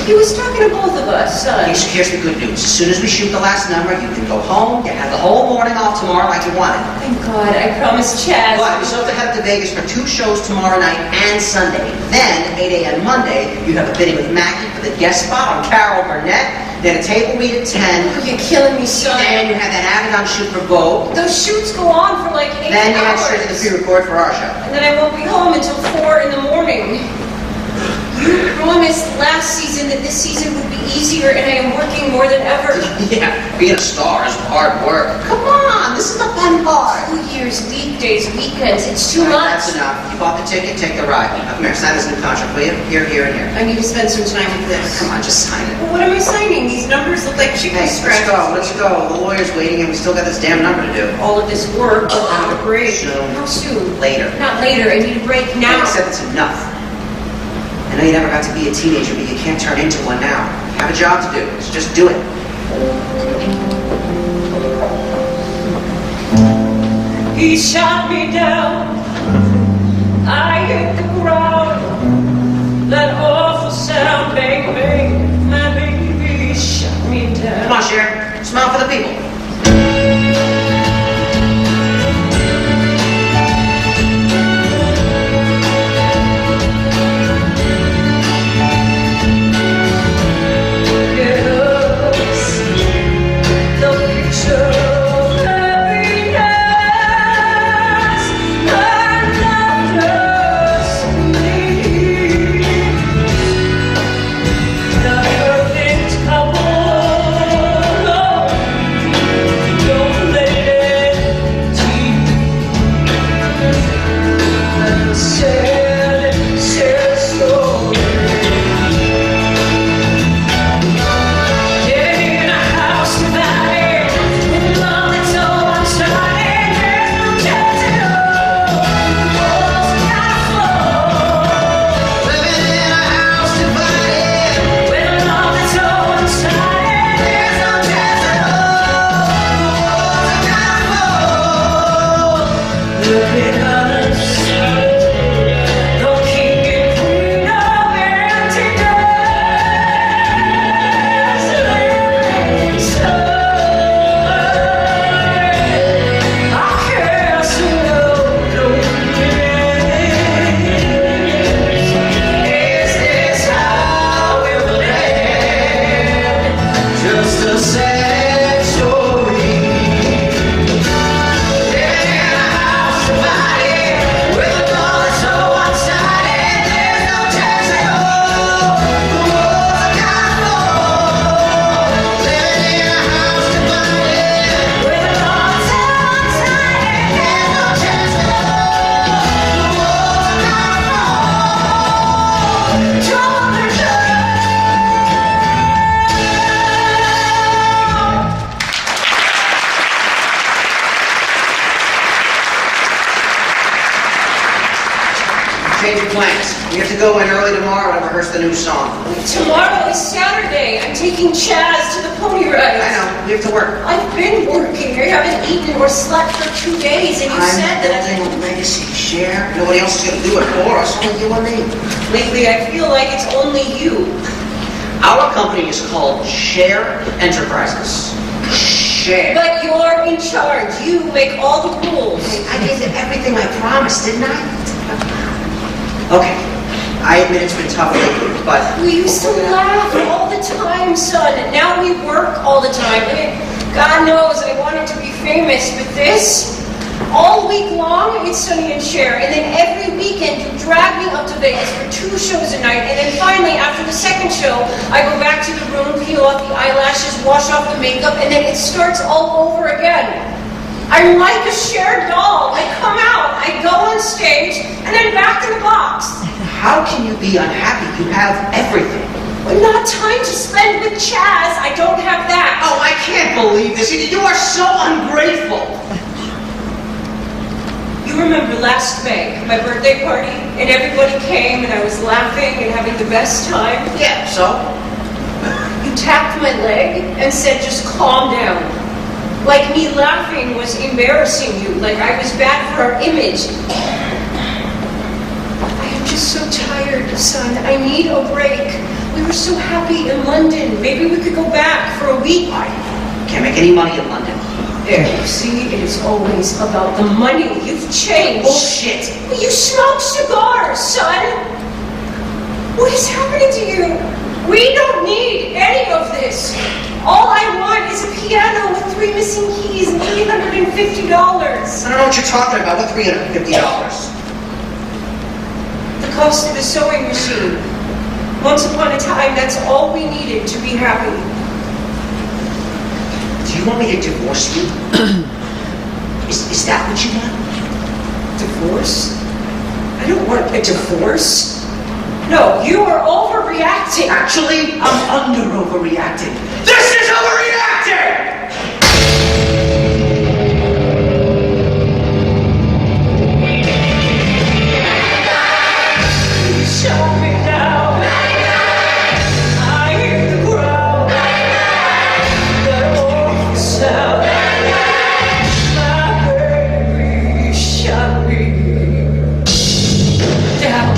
He was talking to both of us, son. Here's the good news. As soon as we shoot the last number, you can go home. You have the whole morning off tomorrow like you wanted. Thank God, I promised Chaz. But we still have to head up to Vegas for 2 shows tomorrow night and Sunday. Then, 8 a.m. Monday, you have a bidding with Mackie for the guest spot on Carol Burnett. Then a table meet at 10. Oh, you're killing me, son. And you have that Abaddon shoot for Vogue. Those shoots go on for like 8 Then you head hours. straight to the pre-record for our show. And then I won't be home until 4 in the morning. You promised last season that this season would be easier, and I am working more than ever. Yeah, being a star is hard work. Come on, this is the fun part. 2 years, weekdays, weekends, it's too All right, much. that's enough. You bought the ticket, take the ride. Now, come here, sign this new contract, will you? Here, and here. I need to spend some time with this. Come on, just sign it. Well, what am I signing? These numbers look like chicken Hey, scratches. let's go. The lawyer's waiting and we still got this damn number to do. All of this work without a break. Soon. How soon? Later. Not later. I need a break now. I said it's enough. I know you never got to be a teenager, but you can't turn into one now. You have a job to do. So just do it. He shot me down. I hit the ground. That awful sound, bang, bang. My baby shot me down. Come on, Cher. Smile for the people. Changing plans. We have to go in early tomorrow to rehearse the new song. Tomorrow is Saturday. I'm taking Chaz to the pony ride. I know, we have to work. I've been working. I haven't eaten or slept for 2 days, and you said that I'm building a legacy, Cher. Nobody else is going to do it for us, only you and me. lately I feel like it's only you. Our company is called Cher Enterprises. Cher. But you're in charge. You make all the rules. I did everything I promised, didn't I? Okay, I admit it's been tough lately, but... We used to laugh all the time, son. And now we work all the time. I mean, God knows I wanted to be famous, but this... All week long, it's Sonny and Cher, and then every weekend you drag me up to Vegas for 2 shows a night, and then finally, after the second show, I go back to the room, peel off the eyelashes, wash off the makeup, and then it starts all over again. I'm like a Cher doll. I come out, I go on stage, and then back to the box. How can you be unhappy? You have everything. But not time to spend with Chaz. I don't have that. Oh, I can't believe this. You are so ungrateful. You remember last May, my birthday party, and everybody came, and I was laughing and having the best time? Yeah, so? You tapped my leg and said, just calm down. Like me laughing was embarrassing you, like I was bad for our image. I am just so tired, son. I need a break. We were so happy in London. Maybe we could go back for a week. I can't make any money in London. There, you see, it is always about the money. You've changed. Bullshit. Well, you smoke cigars, son. What is happening to you? We don't need any of this. All I want is a piano with 3 missing keys and $350. I don't know what you're talking about. What $350? The cost of the sewing machine. Once upon a time, that's all we needed to be happy. Do you want me to divorce you? Is that what you want? Divorce? I don't want a divorce. No, you are overreacting. Actually, I'm overreacting. This is overreacting! Show me now. I hear the growl. That awful sound. My baby shut me down.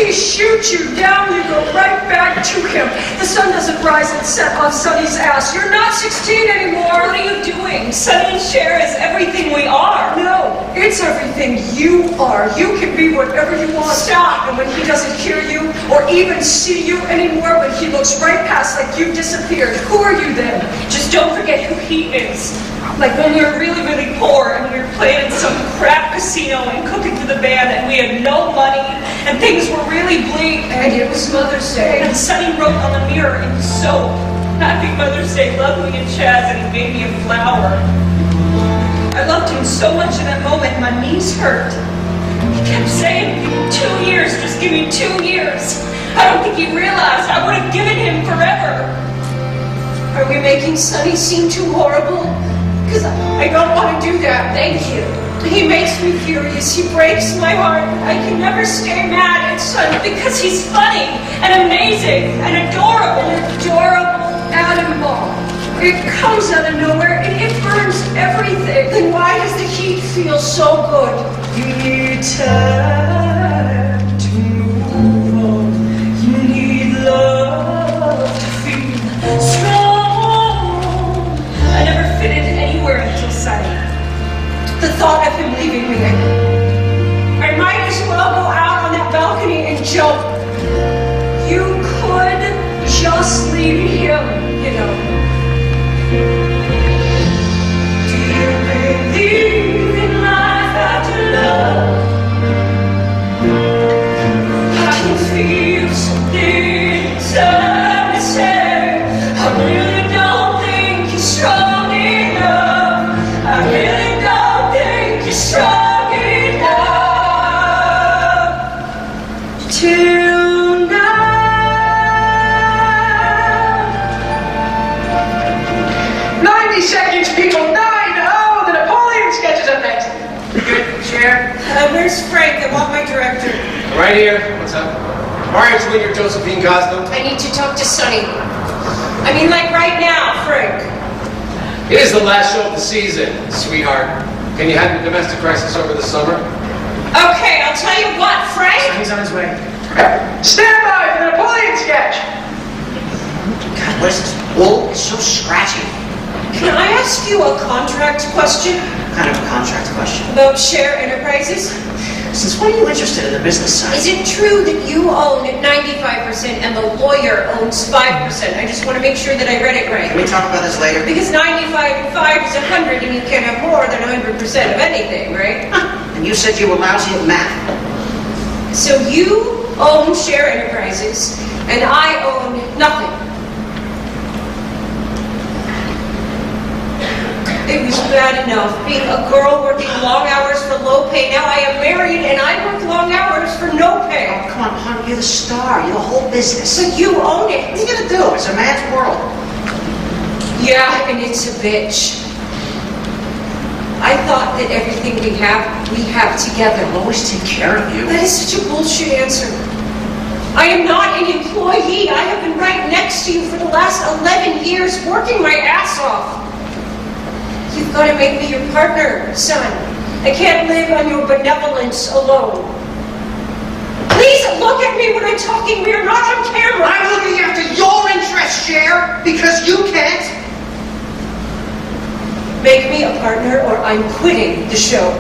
He shoots you down, you go right back to him. The sun doesn't rise and set on Sonny's ass. You're not 16 anymore. What are you doing? Sonny and Cher is everything we are. No, it's everything anything you are. You can be whatever you want. Stop. And when he doesn't hear you or even see you anymore, when he looks right past like you disappeared, who are you then? Just don't forget who he is. Like when we were really, really poor and we were playing in some crap casino and cooking for the band and we had no money and things were really bleak. And it was Mother's Day. And Sonny wrote on the mirror in soap, "Happy Mother's Day, love me and Chaz," and he made me a flower. I loved him so much in that moment, my knees hurt. He kept saying, "Give me 2 years, just give me 2 years." I don't think he realized I would have given him forever. Are we making Sonny seem too horrible? Because I don't want to do that. Thank you. He makes me furious. He breaks my heart. I can never stay mad at Sonny Because he's funny and amazing and adorable. Adorable atom bomb. It comes out of nowhere and it burns everything. Then why does the heat feel so good? You need time to move on. You need love to feel strong. I never fitted anywhere until Sonny. The thought of him leaving me. I might as well go out on that balcony and jump. You could just leave him, you know. Do you believe in life after love? I can feel something inside me say, I really don't think you're strong enough. I really don't think you're strong enough. Till now. 90 seconds, people. 9. Oh, the Napoleon sketch is up next. Good, Cher. Where's Frank? I want my director. Right here. What's up? Mario, to win your Josephine Cosmo. I need to talk to Sonny. I mean, like right now, Frank. It is the last show of the season, sweetheart. Can you handle the domestic crisis over the summer? Okay, I'll tell you what, Frank. He's on his way. Stand by for the Napoleon sketch. God, what is this? Wool is so scratchy. Can I ask you a contract question What kind of a contract question? about Cher Enterprises? Since when are you interested in the business side? Is it true that you own 95% and the lawyer owns 5%? I just want to make sure that I read it right. Can we talk about this later? Because 95 and 5 is 100 and you can't have more than 100% of anything, right? And you said you were lousy at math. So you own Cher Enterprises and I own nothing. It was bad enough being a girl working long hours for low pay. Now I am married and I work long hours for no pay. Oh, come on, hon, you're the star. You're the whole business. So you own it. What are you gonna do? It's a man's world. Yeah, and it's a bitch. I thought that everything we have together. I'll always take care of you. That is such a bullshit answer. I am not an employee. I have been right next to you for the last 11 years, working my ass off. You've got to make me your partner, son. I can't live on your benevolence alone. Please look at me when I'm talking. We are not on camera. I'm looking after your interests, Cher, because you can't. Make me a partner or I'm quitting the show.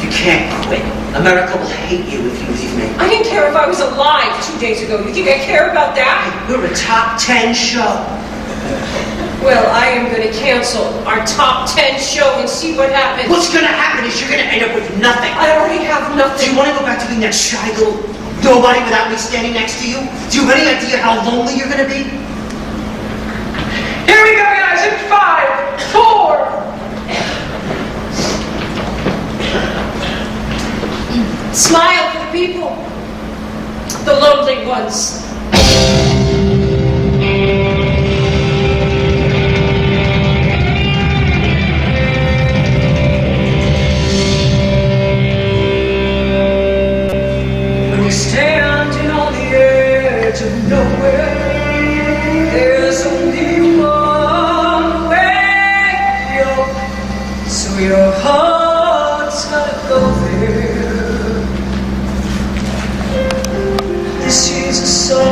You can't quit. America will hate you if you leave me. I didn't care if I was alive 2 days ago. You think I care about that? We're a top 10 show. Well, I am going to cancel our top 10 show and see what happens. What's gonna happen is you're gonna end up with nothing. I already have Do nothing. you want to go back to being that shy little nobody without me standing next to you? Do you have any idea how lonely you're gonna be? Here we go, guys. In 5, 4. Smile for the people. The lonely ones. We're standing on the edge of nowhere. There's only one way up. So your heart's gotta go there. This is a song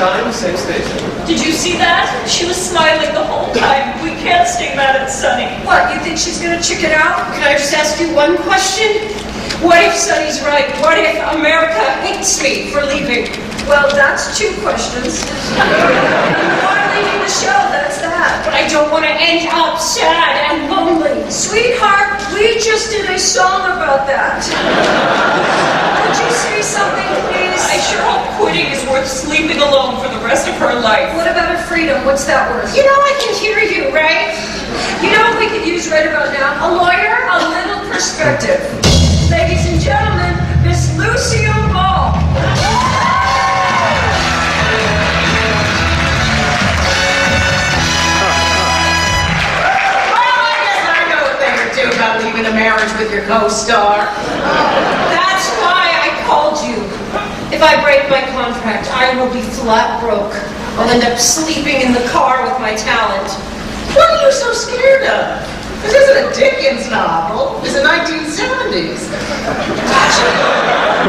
time, same station. Did you see that? She was smiling the whole time. We can't stay mad at Sunny. What, you think she's gonna chicken out? Can I just ask you one question? What if Sunny's right? What if America hates me for leaving? Well, that's two questions. You are leaving the show, that's that. But I don't want to end up sad and lonely. Sweetheart, we just did a song about that. Could you say something, please? I sure hope quitting is worth sleeping alone for the rest of her life. What about her freedom? What's that worth? You know I can hear you, right? You know what we could use right about now? A lawyer? A little perspective. Ladies and gentlemen, Miss Lucille Ball. About leaving a marriage with your co-star. That's why I called you. If I break my contract, I will be flat broke. I'll end up sleeping in the car with my talent. What are you so scared of? This isn't a Dickens novel. It's the 1970s.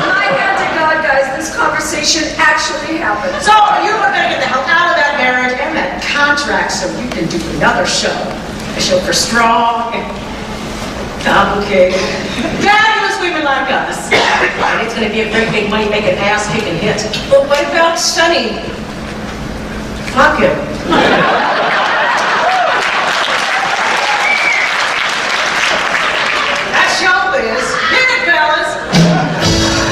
My hand to God, guys, this conversation actually happened. So you are going to get the hell out of that marriage and that contract so you can do another show. A show for strong and complicated, fabulous women like us. And it's going to be a great big money-making, ass-kicking hit. But what about Sunny? Fuck him. That's showbiz. Hit it, fellas.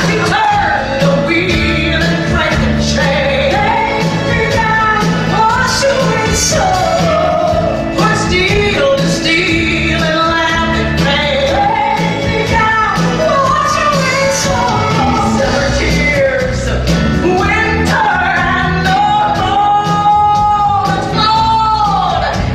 We turn the wheel and crank the chain. Every night, wash away soul. Put steel to steel and laugh and play. Every night, wash away soul. Summer tears, winter and the cold.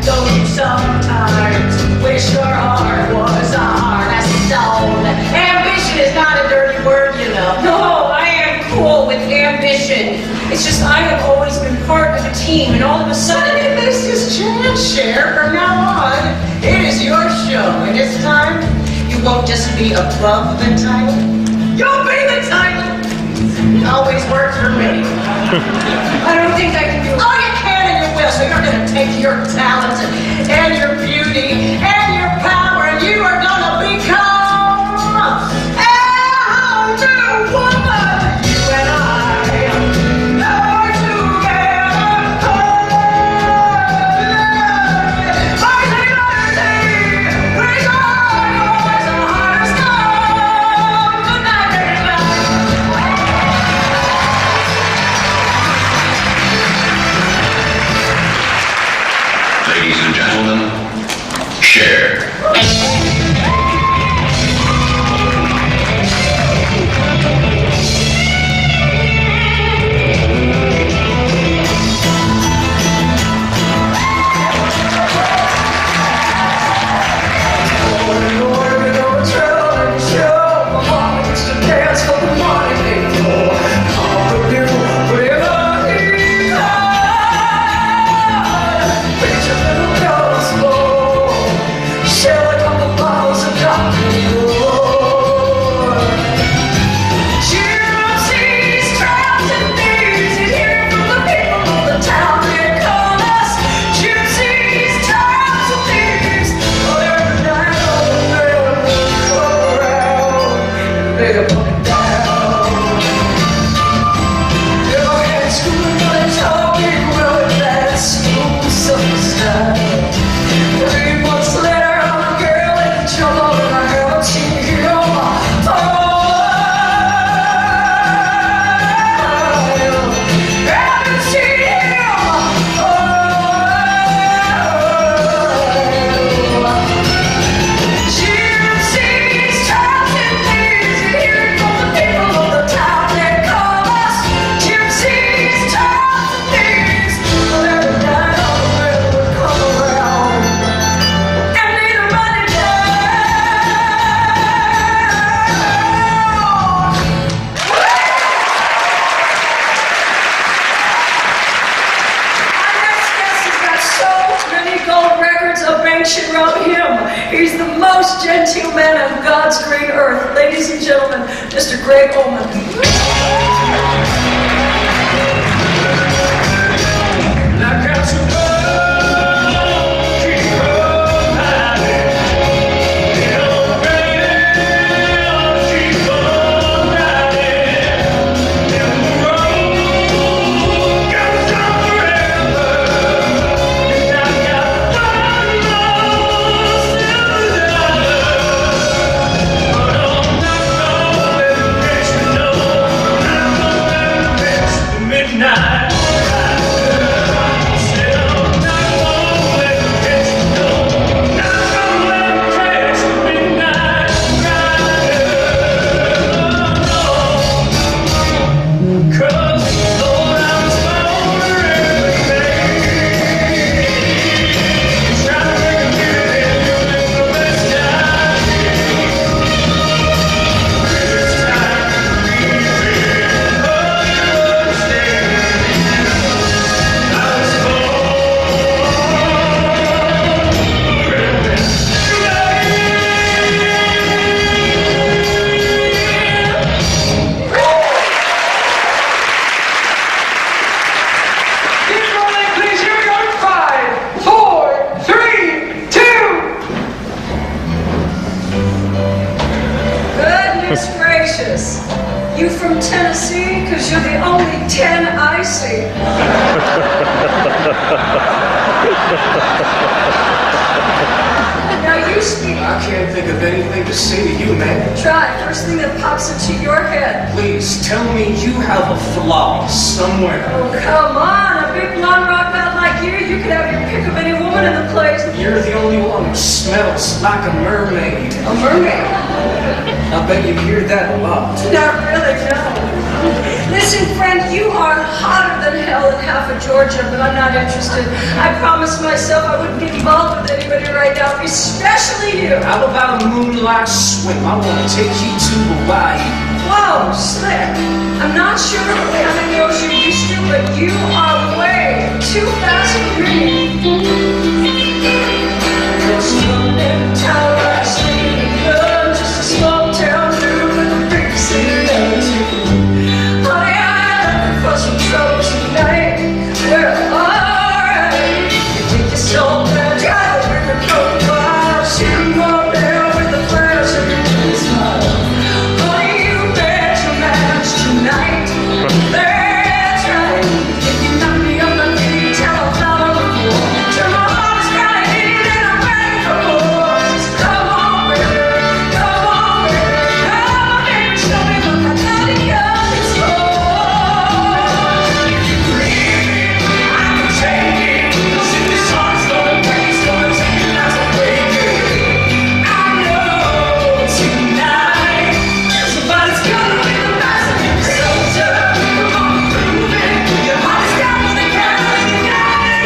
Don't you sometimes wish your heart was a heart of stone? Ambition is not a dirty word, you know. No, I am cool with ambition. It's just I have always been part of a team, and all of a sudden, Suddenly, this is chance, Cher. From now on, it is your show, and this time, you won't just be above the title. You'll be the title. It always works for me. I don't think I can do it. Oh, you can and you will. So you're going to take your talent and your beauty and your power, and you are going to become a new woman. You and I are together. Mercy, mercy, bring on yours a heart of stone. Good night, everybody. Ladies and gentlemen, Cher. should rob him. He's the most genteel man on God's great earth. Ladies and gentlemen, Mr. Greg Oman. gracious. You from Tennessee? Because you're the only 10 I see. Now you speak. I can't think of anything to say to you, man. Try. First thing that pops into your head. Please tell me you have a flaw somewhere. Oh, come on. A big blonde rock god like you could have your pick of any woman in the place. You're the only one who smells like a mermaid. A mermaid? I bet you hear that a lot. Not really, no. Listen, friend, you are hotter than hell in half of Georgia, but I'm not interested. I promised myself I wouldn't get involved with anybody right now, especially you. How about a moonlight swim? I want to take you to Hawaii. Whoa, slick. I'm not sure how many knows you're used to, but you are way too fast for me. There's nothing town like sleeping good, just a small town dude with a big city. Honey, I'm looking for some trouble tonight. Well, alright. You take your soul there, drive it with the coat bar, shoot 'em all down with the flash of your smile. Honey, you bet your match tonight. That's right. If you knock me on my feet, tell a fellow before. Till my heart is crying and I'm ready for more. So come on, baby, come on, baby, come on, baby, show me what that body got is for. I can take it. See this heart's gonna break, it's gonna take it as a break. I know tonight somebody's gonna be the master of your soldier. Come on, prove it. Your heart is down with the cattle and you're gonna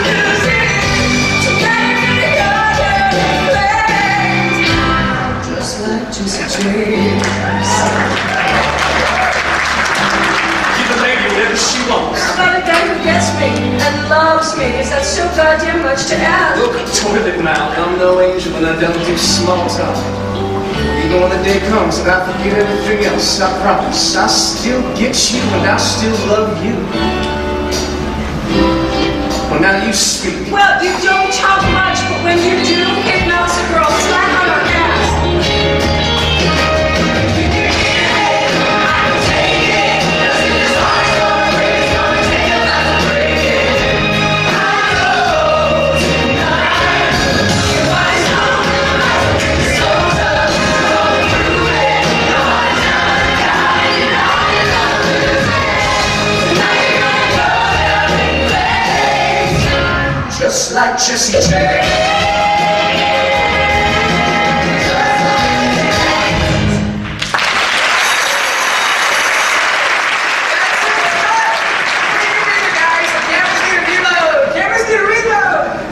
lose it. Tonight you're gonna go there flames. Just like Jesse James. Give the lady whatever she wants. How about a guy who gets me and loves me? Is that so goddamn much to ask? Look, toilet mouth, I'm no angel and I don't do small talk. Even when the day comes and I forget everything else, I promise I still get you and I still love you. Well, now you speak. Well, you don't talk much, but when you do, it melts a girl flat on her ass. Just like Jesse James.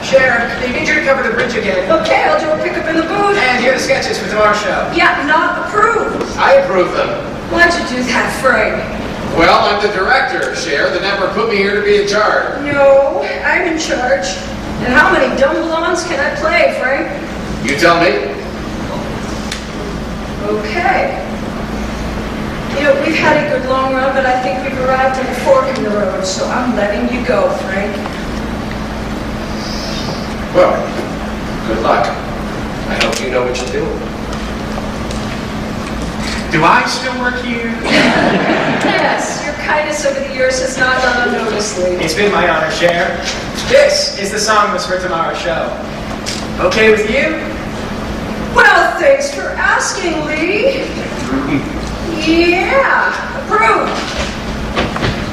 Cher, they need you to cover the bridge again. Okay, I'll do a pickup in the booth. And here are the sketches for tomorrow's show. Yeah, not approved. I approve them. Why'd you do that, Frank? Well, I'm the director, Cher. The network put me here to be in charge. No, I'm in charge. And how many dumb blondes can I play, Frank? You tell me. Okay. You know, we've had a good long run, but I think we've arrived at a fork in the road, so I'm letting you go, Frank. Well, good luck. I hope you know what you're doing. Do I still work here? Yes, your kindness over the years has not gone unnoticed, Lee. It's been my honor, Cher. This is the song that's for tomorrow's show. Okay with you? Well, thanks for asking, Lee. Yeah, approved.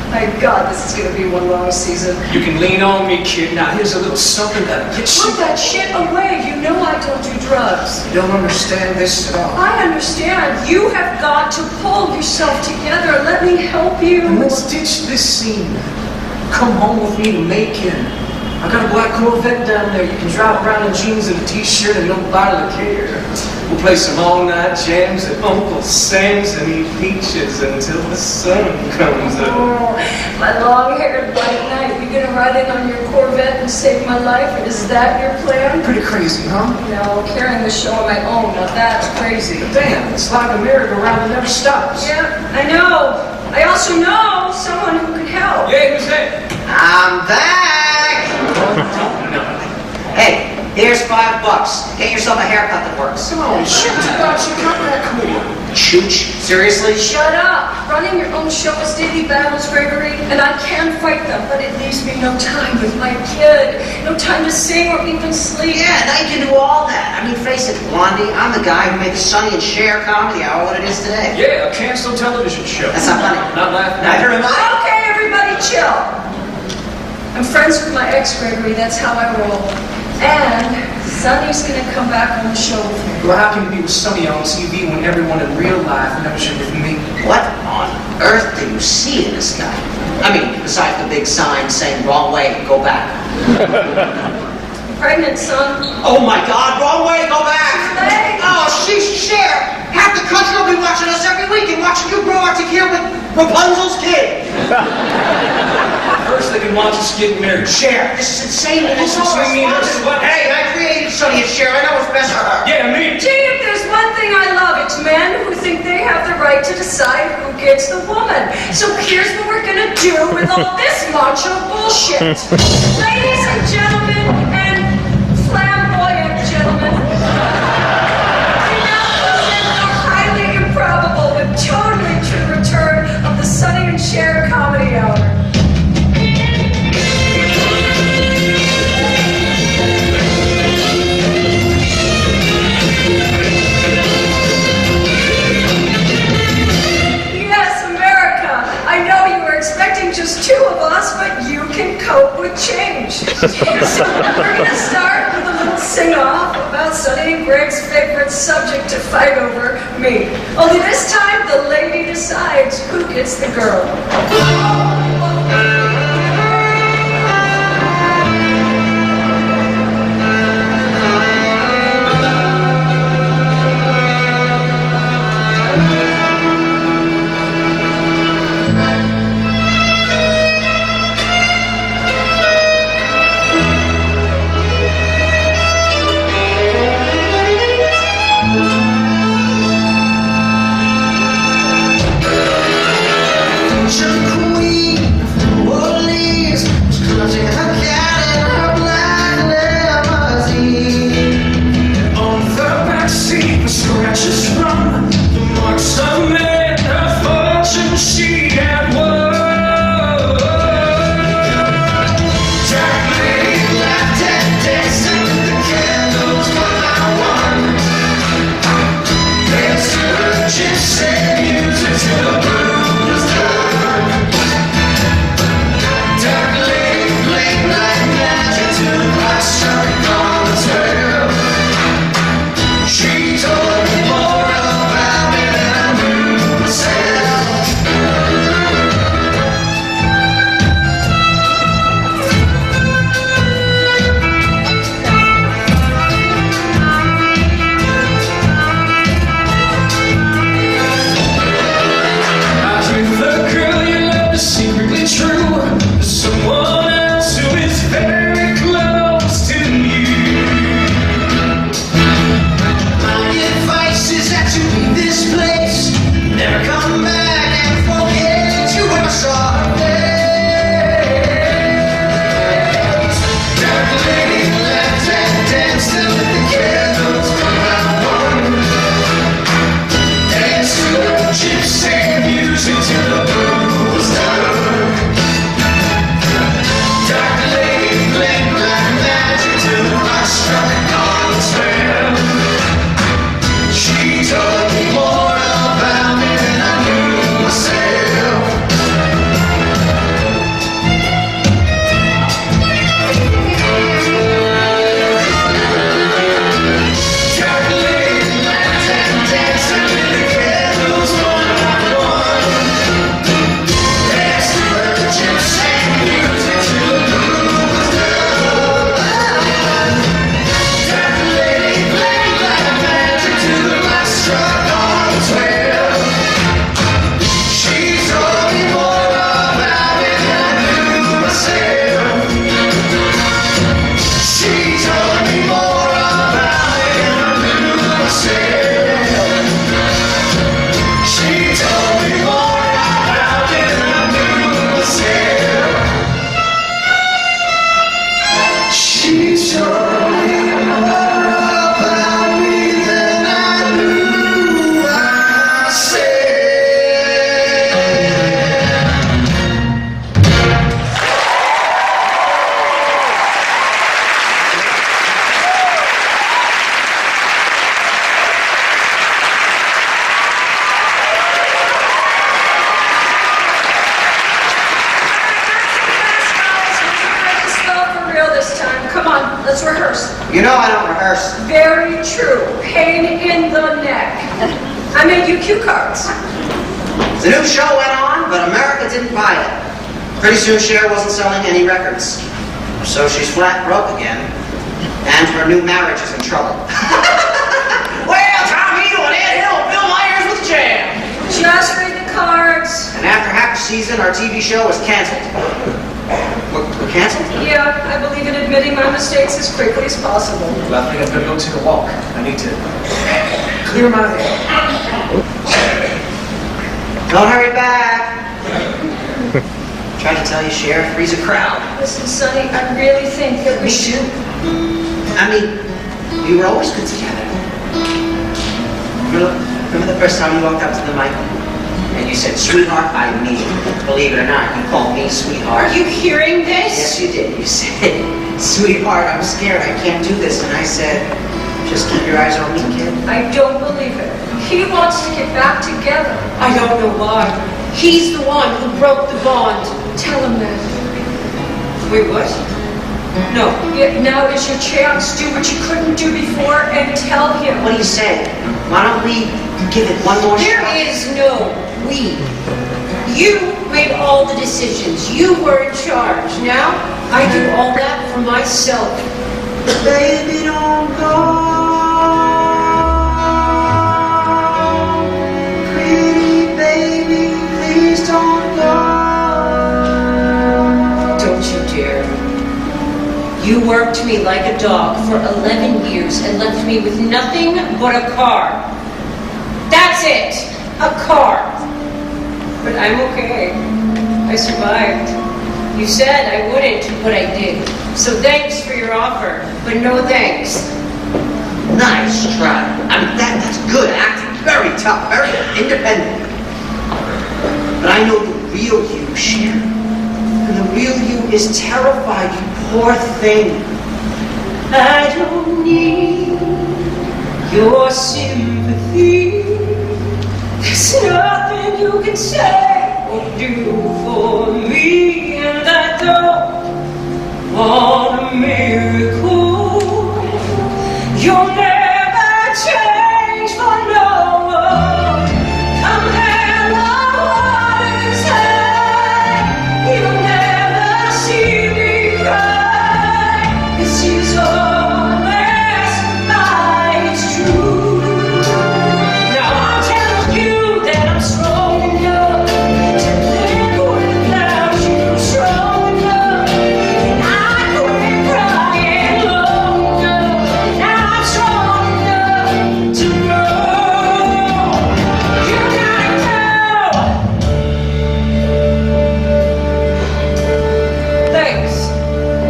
My God, this is going to be one long season. You can lean on me, kid. Now here's a little something that'll get you. Put that shit away. You know I don't do drugs. You don't understand this at all. I understand. You have got to pull yourself together. Let me help you. And let's ditch this scene. Come home with me to Macon. I got a black Corvette down there. You can drive around in jeans and a t-shirt and no bottle of care. We'll play some all-night jams at Uncle Sam's and eat peaches until the sun comes up. Oh, my long-haired white knight. You gonna ride in on your Corvette and save my life? Is that your plan? Pretty crazy, huh? No, carrying the show on my own. Now that's crazy. Damn, it's like a merry-go-round that never stops. Yeah, I know. I also know someone who can help. Yeah, who's that? I'm back! Hey, here's $5. Get yourself a haircut that works. Come on, shoot, you got that cool. Chooch? Seriously? Shut up! Running your own show is daily battles, Gregory, and I can fight them, but it leaves me no time with my kid, no time to sing or even sleep. Yeah, now you can do all that. I mean, face it, Blondie, I'm the guy who made the Sonny and Cher comedy hour what it is today. Yeah, a canceled television show. That's not funny. Not laughing. Neither am I. Okay, everybody chill. I'm friends with my ex, Gregory, that's how I roll. And Sonny's gonna come back on the show with me. Well, how can you be with Sonny on TV when everyone in real life knows you're with me? What on earth do you see in this guy? I mean, besides the big sign saying wrong way, go back. Pregnant, son. Oh my God, wrong way, go back! Hey. Oh, she's Cher! Half the country will be watching us every week and watching you grow up to here with Rapunzel's kid. First they can watch us get married. Cher, this is insane. This is between me and her. Hey, I created Sonny and Cher. I know what's best for her. Yeah, me. Gee, if there's one thing I love, it's men who think they have the right to decide who gets the woman. So here's what we're gonna do with all this macho bullshit. Ladies and gentlemen, and flamboyant gentlemen, we now present the highly improbable but totally true return of the Sonny and Cher comedy hour. Just two of us, but you can cope with change. So we're gonna start with a little sing-off about Sonny and Greg's favorite subject to fight over, me. Only this time, the lady decides who gets the girl. Dark lady, real this time. Come on, let's rehearse. You know I don't rehearse. Very true. Pain in the neck. I made you cue cards. The new show went on, but America didn't buy it. Pretty soon Cher wasn't selling any records. So she's flat broke again. And her new marriage is in trouble. Well, Tom Hito and Ed Hill fill my ears with jam. Just read the cards. And after half a season, our TV show was canceled. We're canceled? Yeah, I believe in admitting my mistakes as quickly as possible. Well, I think I'm gonna go take a walk. I need to clear my head. Don't hurry back. Tried to tell you, Cher, freeze a crowd. Listen, Sonny, I really think that we Me should... too. I mean, we were always good together. Remember the first time you walked up to the mic and you said, "Sweetheart, I mean it." Believe it or not, you called me sweetheart. Are you hearing this? Yes, you did. You said, "Sweetheart, I'm scared. I can't do this." And I said, "Just keep your eyes on me, kid." I don't believe it. He wants to get back together. I don't know why. He's the one who broke the bond. Tell him that. Wait, what? No. Yeah, now is your chance. Do what you couldn't do before and tell him. What do you say? Why don't we give it one more There shot? is no we. You made all the decisions. You were in charge. Now, I do all that for myself. Baby, don't go. Pretty baby, please don't go. Don't you dare. You worked me like a dog for 11 years and left me with nothing but a car. That's it. A car. But I'm okay. I survived. You said I wouldn't, but I did. So thanks for your offer, but no thanks. Nice try. I mean, that's good acting. Very tough, very independent. But I know the real you, Cher. And the real you is terrified, you poor thing. I don't need your sympathy. There's nothing you can say or do for me, and I don't want a miracle. You'll never change for no one. Come hell or waters high, you'll never see me cry. This is all that's lie, it's true. Now I'm telling you that I'm strong enough to live without you, strong enough, and I quit crying long enough. Now I'm strong enough to know you gotta know. Thanks.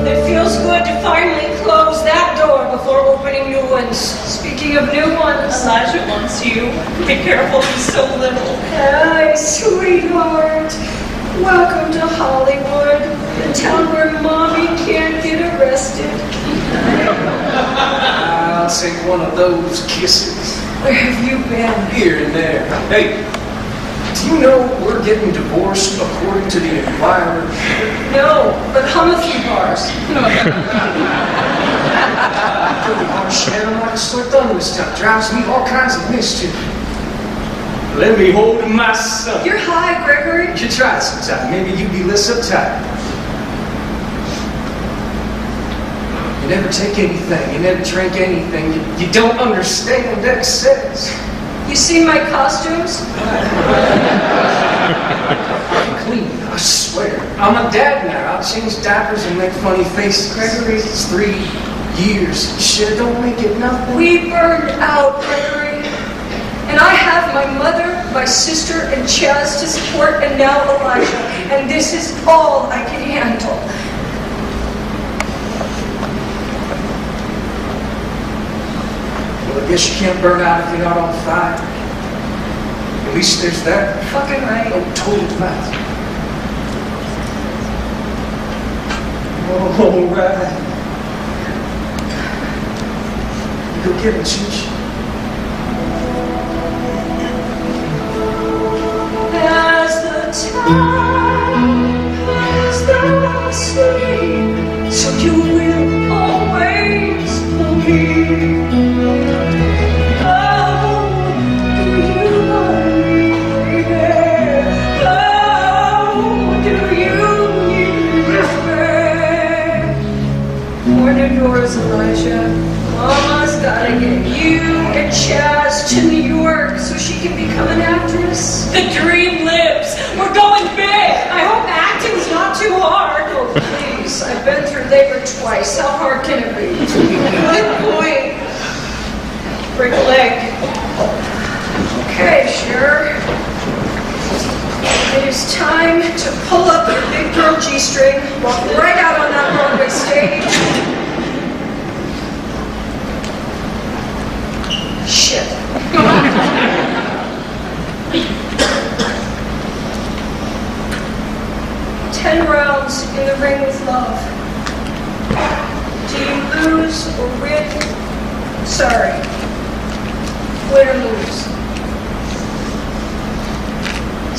It feels good to finally close that door before opening new ones. Speaking of new ones, Elijah wants you. Be careful, he's so little. hi, sweetheart. Welcome to Hollywood, the town where mommy can't get arrested. I'll take one of those kisses. Where have you been? Here and there. Hey, do you know we're getting divorced according to the Enquirer? No, but hum a few bars. Pretty harsh, man. I'm like a sore thumb this time. Drives me all kinds of mischief. Let me hold my son. You're high, Gregory. You should try it sometime. Maybe you'd be less uptight. You never take anything. You never drink anything. You don't understand excess. You see my costumes? I'm clean, I swear. I'm a dad now. I'll change diapers and make funny faces. Gregory, it's 3 years. Shit, don't make it nothing. We burned out, Gregory. And I have my mother, my sister, and Chaz to support, and now Elijah. And this is all I can handle. Well, I guess you can't burn out if you're not on fire. At least there's that. Fucking right. Oh, total fact. All right. Go get him, Cheech. As the time has the sleep, so you will of yours, Elijah. Mama's gotta get you and Chaz to New York so she can become an actress. The dream lives. We're going big. I hope acting's not too hard. Oh, please. I've been through labor twice. How hard can it be? Good point. Break a leg. Okay, Cher. It is time to pull up your big girl G-string, walk right out on that Broadway stage. Shit. 10 rounds in the ring with love. Do you lose or win? Sorry. Win or lose.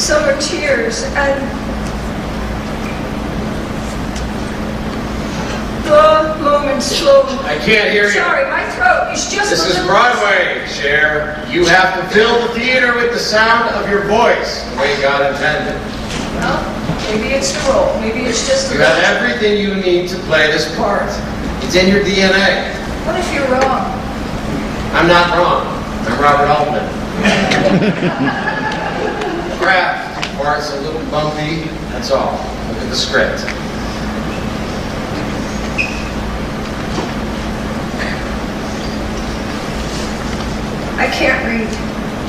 Some are tears and the moment slowly. I can't hear you. Sorry, my throat is just This a is little- Broadway, Cher. You have to fill the theater with the sound of your voice, the way God intended. Well, maybe it's the role. Maybe it's just the You have everything you need to play this part. It's in your DNA. What if you're wrong? I'm not wrong. I'm Robert Altman. Craft, parts a little bumpy, that's all. Look at the script. I can't read.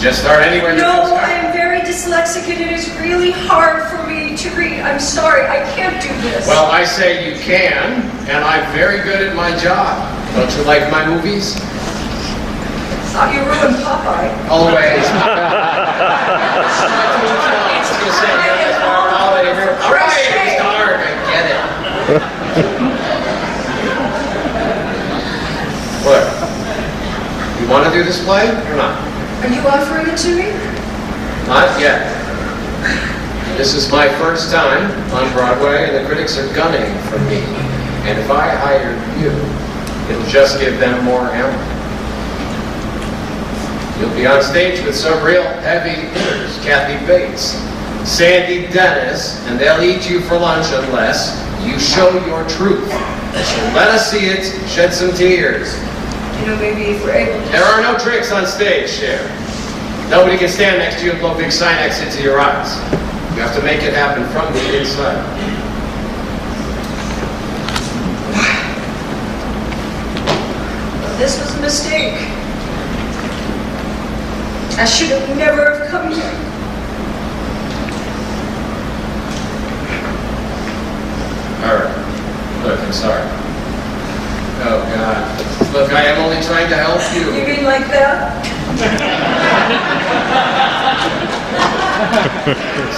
Just start anywhere you No, can I am very dyslexic and it is really hard for me to read. I'm sorry, I can't do this. Well, I say you can, and I'm very good at my job. Don't you like my movies? Thought you ruined Popeye. Always. All right, it's dark. I get it. What? You want to do this play or not? Are you offering it to me? Not yet. This is my first time on Broadway, and the critics are gunning for me. And if I hired you, it'll just give them more ammo. You'll be on stage with some real heavy hitters, Kathy Bates, Sandy Dennis, and they'll eat you for lunch unless you show your truth. So let us see it, shed some tears. You know, maybe if we're able to... There are no tricks on stage, Cher. Nobody can stand next to you and blow big Sinex into your eyes. You have to make it happen from the inside. This was a mistake. I should have never have come here. All right. Look, I'm sorry. Oh, God. Look, I am only trying to help You you. mean like that?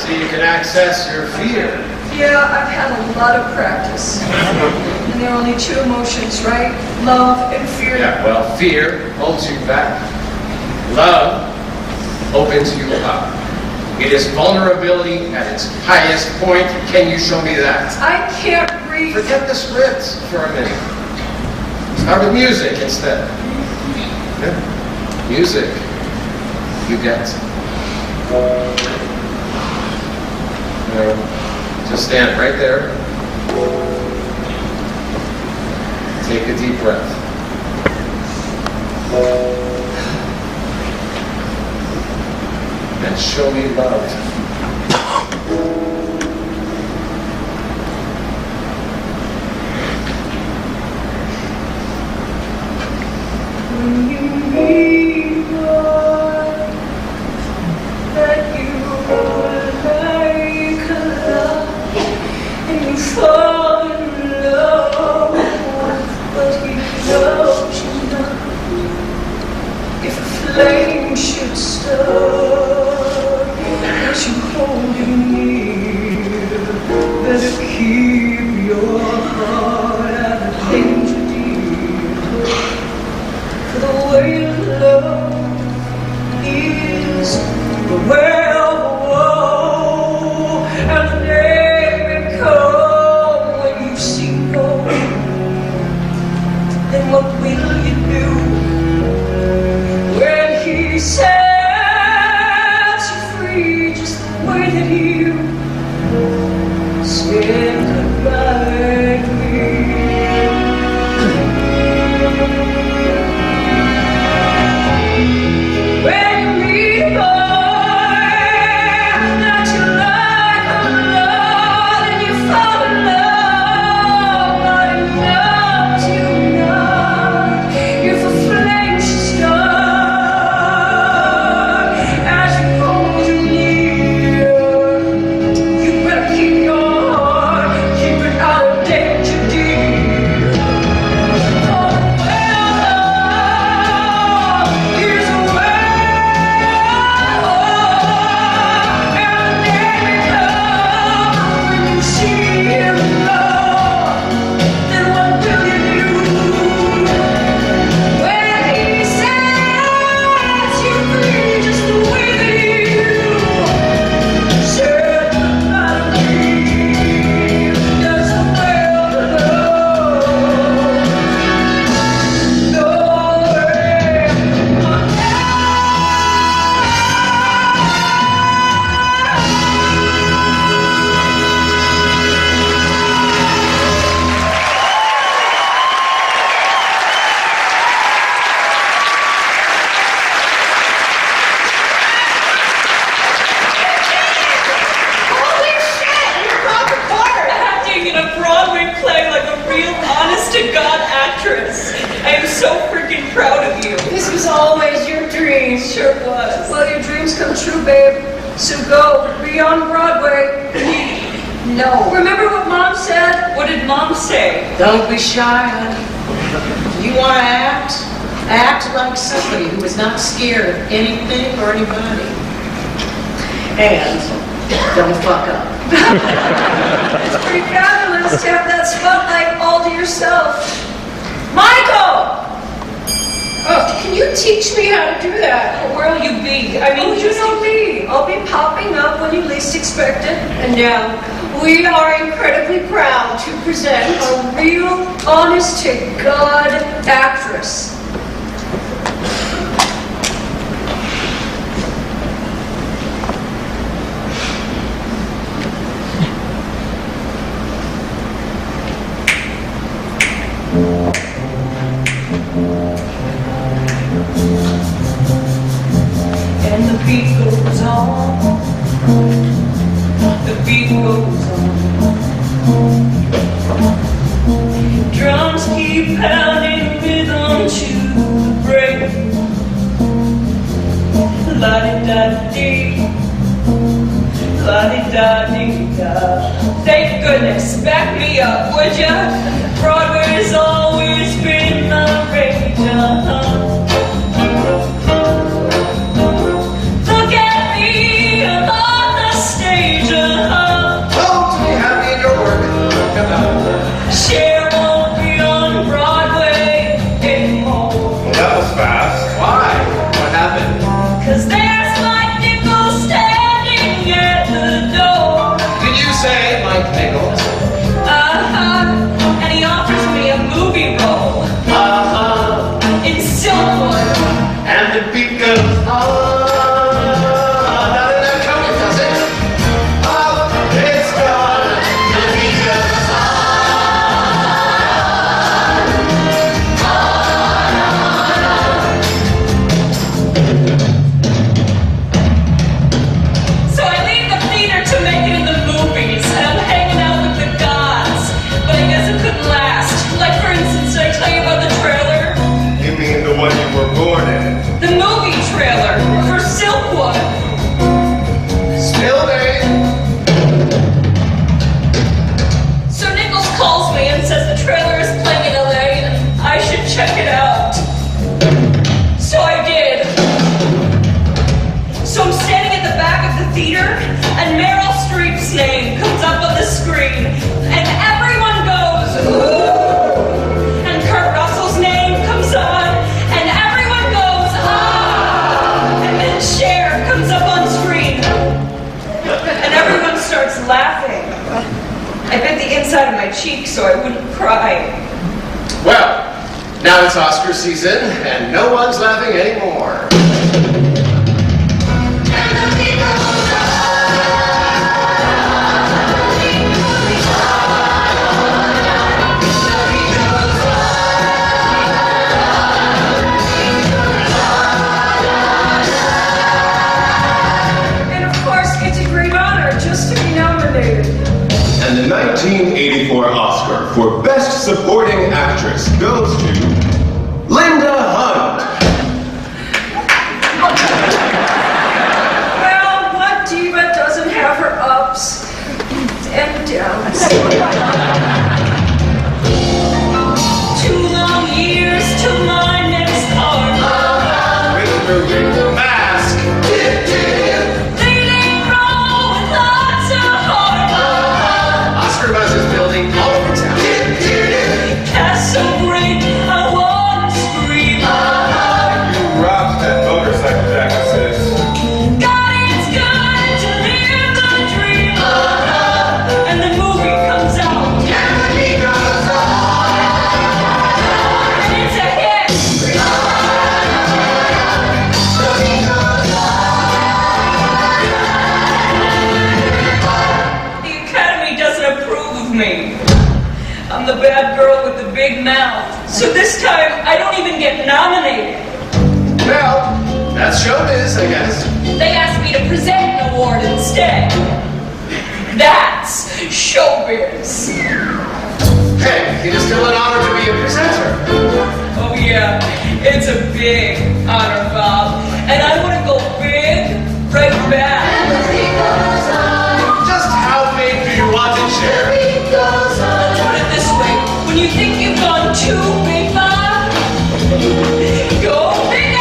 See, you can access your fear. Yeah, I've had a lot of practice. And there are only two emotions, right? Love and fear. Yeah, well, fear holds you back. Love opens you up. It is vulnerability at its highest point. Can you show me that? I can't read. Forget the script for a minute. Start with music instead. Yeah. Music. You get. Just stand right there. Take a deep breath. And show me love. When you meet one that you like a lot, and you fall in love, but he loves you not. If a flame should start, you so freaking proud of you. This was always your dream. Sure was. Well, your dreams come true, babe. So go, be on Broadway. No. Remember what Mom said? What did Mom say? Don't be shy, honey. You want to act? Act like somebody who is not scared of anything or anybody. And don't fuck up. It's pretty fabulous to have that spotlight all to yourself. Michael! Oh, can you teach me how to do that? Where will you be? I mean, Oh, you know me. I'll be popping up when you least expect it. And now, we are incredibly proud to present A real, honest-to-God actress. and the beat goes on. The beat goes on. Drums keep pounding rhythm to the break. La-di-da-dee, la-di-da-dee-da. Thank goodness, back me up, would ya? Broadway's always been the rage, Look at me, I'm on the stage, Oh, to be happy in your work. Cher won't be on Broadway anymore. Well, that was fast. Why? What happened? 'Cause there's Mike Nichols standing at the door. Did you say Mike Nichols? And he offers me a movie role in Silkwood. And the beat goes on. Not in that cover, does it? Oh, it's gone. The beat goes So I leave the theater to make it in the movies, and I'm hanging out with the gods. But I guess it couldn't last. Like, for instance, did I tell you about the trailer? You mean the one you were born in? The movie trailer for Silkwood. Still there. So Nichols calls me and says the trailer is playing in LA and I should check it out. So I did. So I'm standing at the back of the theater and Meryl Streep's name comes up on the screen and everyone goes, ooh! And Kurt Russell's name comes on and everyone goes, ah! And then Cher comes up on screen and everyone starts laughing. I bit the inside of my cheek so I wouldn't cry. Well, now it's Oscar season, and no one's laughing anymore. And of course, it's a great honor just to be nominated. And the 1984 Oscar for Best Supporting Actress goes to Linda Hunt. Well, what diva doesn't have her ups and downs? 2 long years till my next part. Which movie? Mask. Leading role with lots of heart. Oscar buzz is building all over town. Cast so great, I wanna scream. You rocked that motorcycle jacket, sis. God, it's good to live the dream. And the movie comes out. And it's a hit. The Academy doesn't approve of me. I'm the bad girl with the big mouth. So this time, I don't even get nominated. Well, that's showbiz, I guess. They asked me to present an award instead. That's showbiz. Hey, it is still an honor to be a presenter. Oh yeah, It's a big honor, Bob. And I want to go big right back. Just how big do you want it, Cher? I'll put it this way. When you think you've gone too big, Bob, go bigger!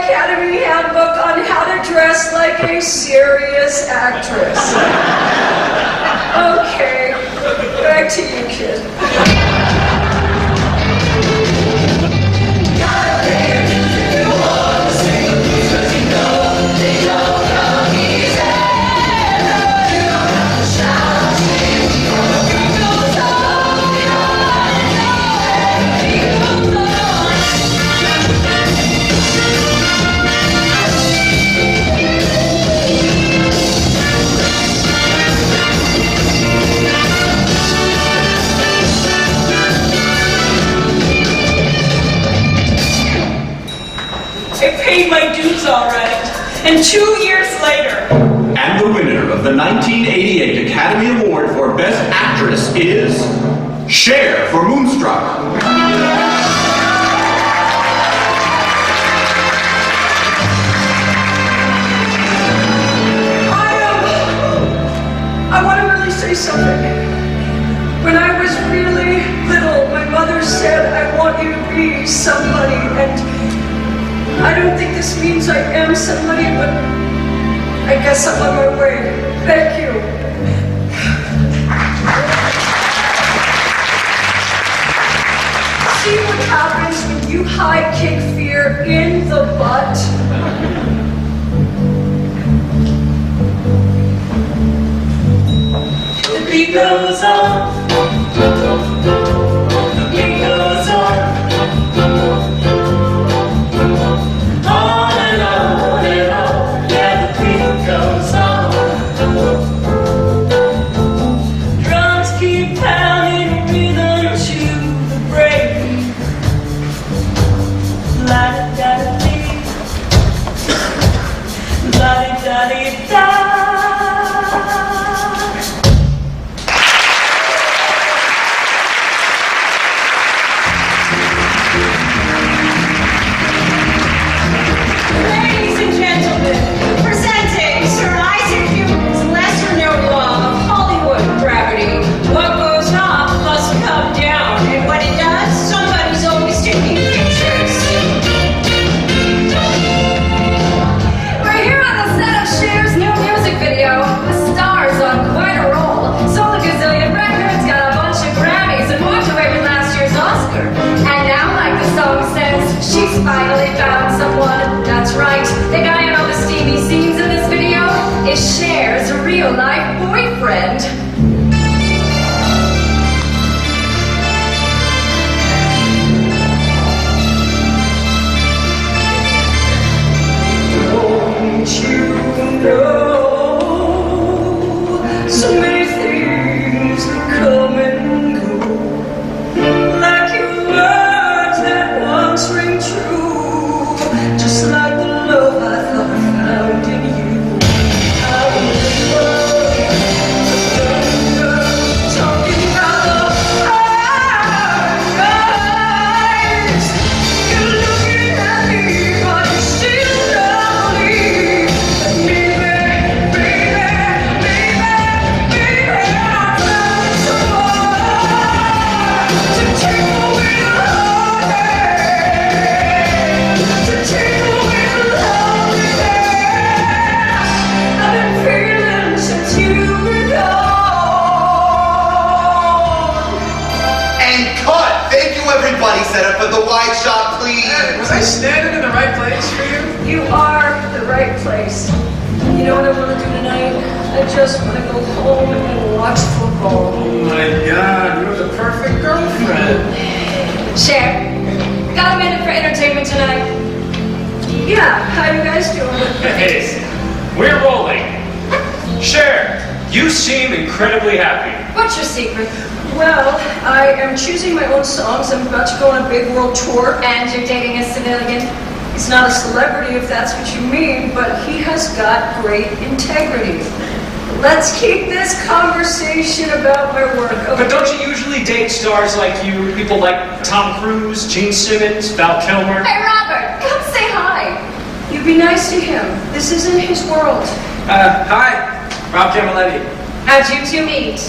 Academy handbook on how to dress like a serious actress. Okay, back to you, kid. I paid my dues all right. And 2 years later, And the winner of the 1988 Academy Award for Best Actress is Cher for Moonstruck. I want to really say something. When I was really little, my mother said, I want you to be somebody, and I don't think this means I am somebody, but I guess I'm on my way. Thank you. See what happens when you high kick fear in the butt? the beat goes on. The beat goes on. On and on and on. Yeah, the beat goes on. Drums keep pounding rhythm to the break. La-da-da-dee. La-di-da-di-da. Ladies and gentlemen, presenting Sir Isaac Newton's lesser known law of Hollywood gravity. What goes up must come down, and when it does, somebody's always taking pictures. We're here on the set of Cher's new music video. The star's on quite a roll. Sold a gazillion records, got a bunch of Grammys, and walked away with last year's Oscar. And now, like the song says, she's finally found someone. That's right, the guy in all the steamy scenes in this video is Cher's real-life boyfriend. Don't you know so many things that come and go, like your words that once ring true, just like the love I thought I found in you. I remember talking about the eyes. You're looking at me, but you still love me. Baby, I found someone to take away the heartache, to take away the loneliness I've been feeling since you've been gone. And cut! Thank you, everybody. Set up at the wide shot, please. Was I standing in the right place for you? You are the right place. You know what I want to do tonight? I just want to go home and watch football. Oh my God, you're the perfect girlfriend. Cher, got a minute for entertainment tonight? Yeah, how you guys doing? Hey, we're rolling. Cher, you seem incredibly happy. What's your secret? Well, I am choosing my own songs. I'm about to go on a big world tour. And you're dating a civilian? He's not a celebrity, if that's what you mean, but he has got great integrity. Let's keep this conversation about my work. Okay? But don't you usually date stars like you? People like Tom Cruise, Gene Simmons, Val Kilmer? Hey, Robert, come say hi. You be nice to him. This isn't his world. Hi, Rob Camilletti. How'd you two meet?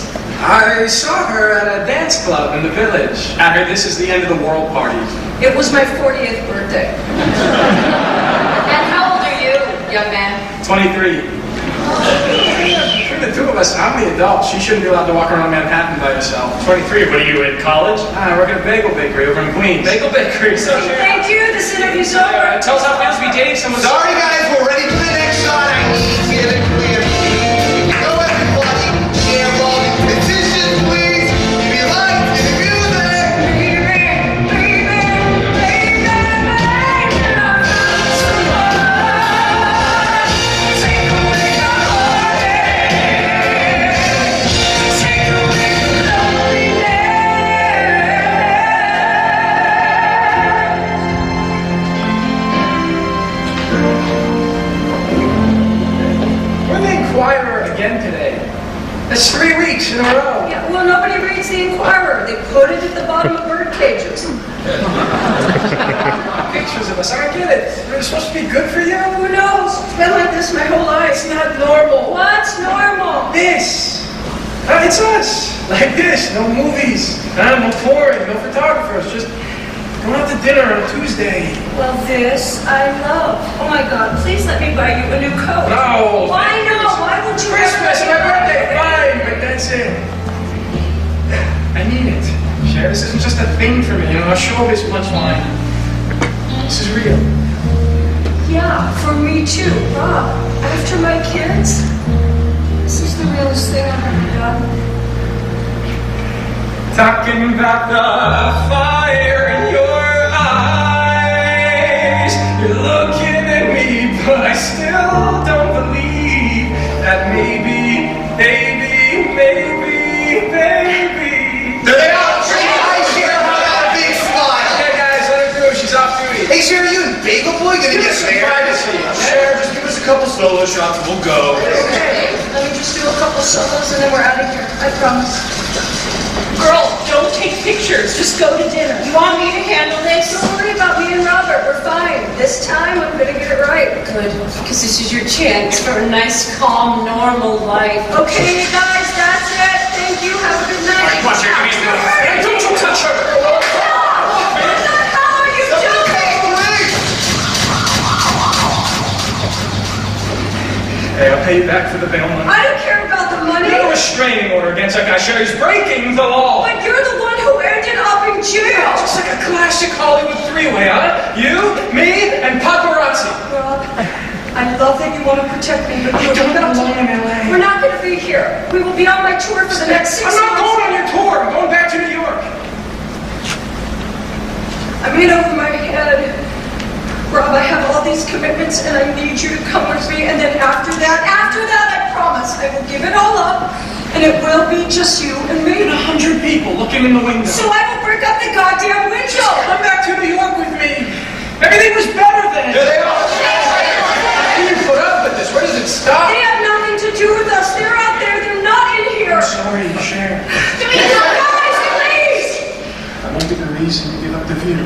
I saw her at a dance club in the village. I heard this is the end of the world party. It was my 40th birthday. And how old are you, young man? 23. Between the two of us, I'm the adult. She shouldn't be allowed to walk around Manhattan by herself. 23, what are you, in college? I work at a bagel bakery over in Queens. Bagel bakery, so Thank you, this interview's over. tell us how it feels to be dating someone. Sorry guys, we're ready for the next shot. I need to get it clear. Go everybody, share all the petitions, please. If you like the music. We're in the Inquirer again today. That's 3 weeks in a row. Yeah, well, nobody reads the Inquirer. They put it at the bottom of bird cages. Pictures of us. I don't get it. They're supposed to be good for you? Who knows? It's been like this my whole life. It's not normal. What's normal? This. It's us. Like this. No movies. No porn. No photographers. Just going out to dinner on a Tuesday. Well, this I love. Oh my God, please let me buy you a new coat. No. Why not? Why would you? Christmas, my birthday, fine, but that's it. I need it. Cher, this isn't just a thing for me, you know, a showbiz punchline. This is real. Yeah, for me too. Rob, after my kids, this is the realest thing I've ever done. Talking about the fire in your eyes. You're looking at me, but I still don't believe that maybe. There they are. Hi, Cher. How about a big smile? Hey guys, let her through. She's off duty. Hey, Cher, are you and Bagel Boy gonna Give get us some married? privacy. Cher, just give us a couple solo shots and we'll go. Okay, let me just do a couple solos and then we're out of here. I promise. Girl, don't take pictures. Just go to dinner. You want me to handle this? Don't worry about me and Robert. We're fine. This time I'm gonna get it right. Good, because this is your chance for a nice, calm, normal life. Okay, guys, that's it. Thank you. Have a good night. Come on, Cher, give me some. Hey, don't you touch her. What the hell are you doing? Hey, I'll pay you back for the bail money. I don't care about the money. No restraining order against that guy. Cher, he's breaking the law. But you're the one who ended up in jail. It's like a classic Hollywood three-way, huh? You, me, and paparazzi. Rob, I love that you want to protect me, but I don't belong in LA. we're not going to be here. We will be on my tour for the next 6 I'm months. not going on your tour. I'm going back to New York. I'm in over my head. Rob, I have all these commitments and I need you to come with me. And then after that, I promise I will give it all up and it will be just you and me. 100 people looking in the window. So I will break up the goddamn window. Come back to New York with me. Everything was better then. There they are. How can you put up with this? Where does it stop? They have nothing to do with us. They're out there. They're not in here. I'm sorry, Cher. Guys, please. I won't be the reason you give up the view.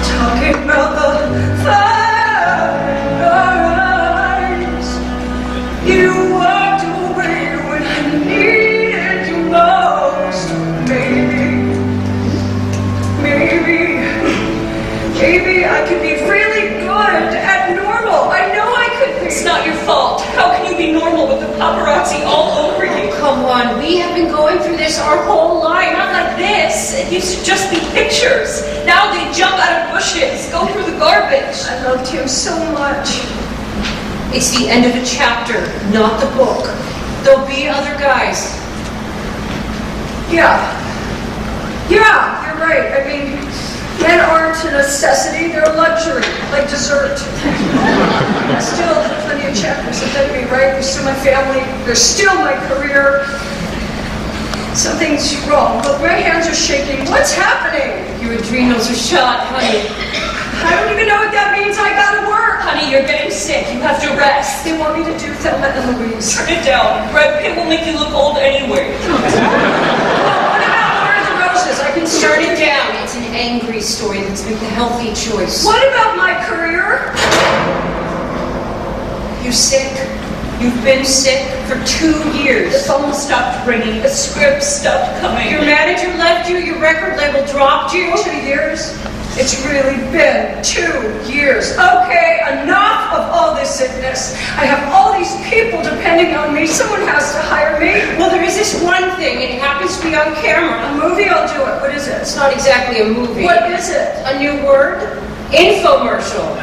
Talking about the fire in your eyes. You walked away when I needed you most. Maybe I could be really good at normal. I know I could be. It's not your fault. How can you be normal with the paparazzi all over you? Come on, we have been going through this our whole life. Not like this. It used to just be pictures. Now they jump out of bushes, go through the garbage. I loved him so much. It's the end of a chapter, not the book. There'll be other guys. Yeah, you're right. I mean, men aren't a necessity, they're a luxury, like dessert. I still have plenty of chapters ahead of me, right? There's still my family, there's still my career. Something's wrong. Look, my hands are shaking. What's happening? Your adrenals are shot, honey. I don't even know what that means. I gotta work. Honey, you're getting sick. You have to rest. They want me to do Thelma and Louise. Turn it down. Brad Pitt will make you look old anyway. Well, what about War of the Roses? I can Turn it down. It's an angry story. Let's make the healthy choice. What about my career? You sick? You've been sick for 2 years. The phone stopped ringing. The script stopped coming. Your manager left you. Your record label dropped you. 2 years? It's really been 2 years. Okay, enough of all this sickness. I have all these people depending on me. Someone has to hire me. Well, there is this one thing, and it happens to be on camera. A movie, I'll do it. What is it? It's not exactly a movie. What is it? A new word? Infomercial.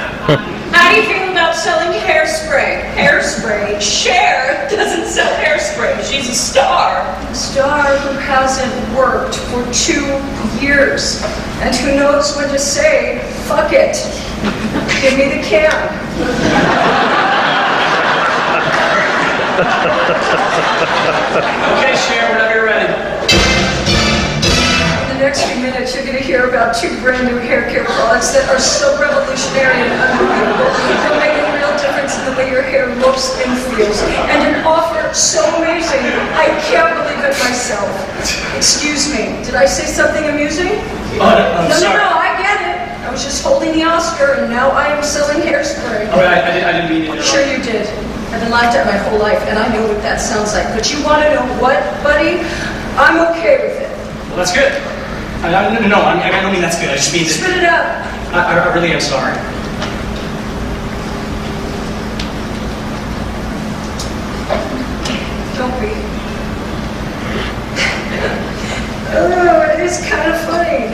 How do you feel about selling hairspray? Hairspray? Cher doesn't sell hairspray. She's a star. A star who hasn't worked for 2 years. And who knows when to say, fuck it. Give me the can. Okay, Cher, whenever you're ready. In the next few minutes, you're going to hear about 2 brand new hair care products that are so revolutionary and unbelievable. They'll make a real difference in the way your hair looks and feels. And an offer so amazing, I can't believe it myself. Excuse me, did I say something amusing? Oh, no, I'm sorry. No, I get it. I was just holding the Oscar, and now I am selling hairspray. All right, I didn't mean to interrupt. Sure you did. I've been laughed at my whole life, and I know what that sounds like. But you want to know what, buddy? I'm okay with it. Well, that's good. I don't mean that's good. I just mean that Spit it out. I really am sorry. Don't be. Oh, it is kind of funny.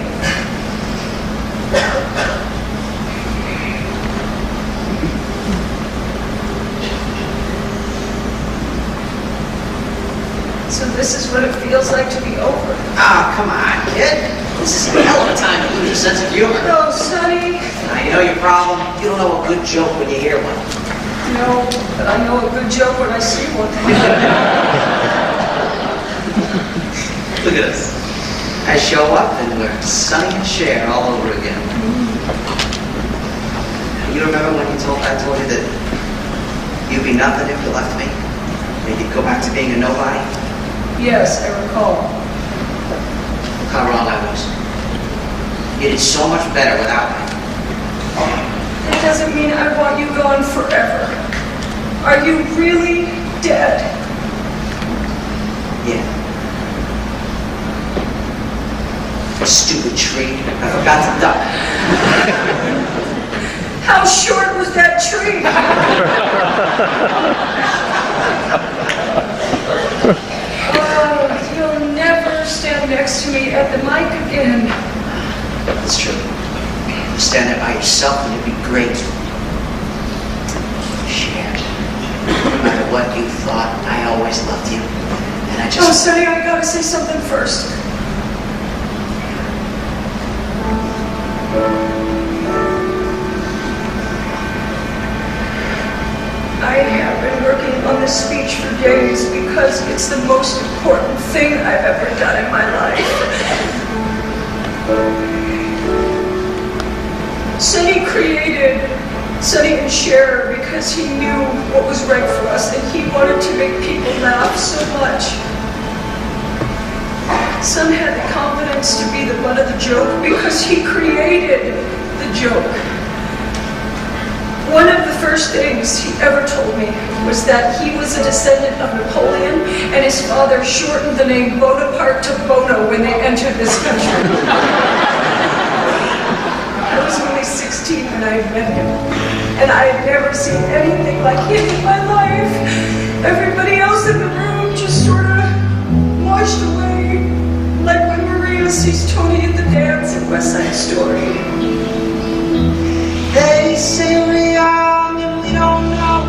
So this is what it feels like to be over. Ah, come on, kid. This is a hell of a time to lose your sense of humor. Oh, Sonny. Now, you know your problem? You don't know a good joke when you hear one. No, but I know a good joke when I see one. Look at us. I show up and we're Sonny and Cher all over again. You remember when I told you that you'd be nothing if you left me? And you'd go back to being a nobody? Yes, I recall. Look how wrong I was. You did so much better without me. It doesn't mean I want you gone forever. Are you really dead? Yeah. Stupid tree. I forgot to duck. How short was that tree? Oh, you'll never stand next to me at the mic again. That's true. You stand there by yourself and it'd be great. Cher. No matter what you thought, I always loved you. And I Oh, just... Sonny, I gotta say something first. I have been working on this speech for days because it's the most important thing I've ever done in my life. Sonny created Sonny and Cher because he knew what was right for us and he wanted to make people laugh so much. Son had the confidence to be the butt of the joke because he created the joke. One of the first things he ever told me was that he was a descendant of Napoleon and his father shortened the name Bonaparte to Bono when they entered this country. I was only 16 when I met him, and I had never seen anything like him in my life. Everybody else in the room just sort of washed away, like when Maria sees Tony at the dance in West Side Story. They say we're young and we don't know.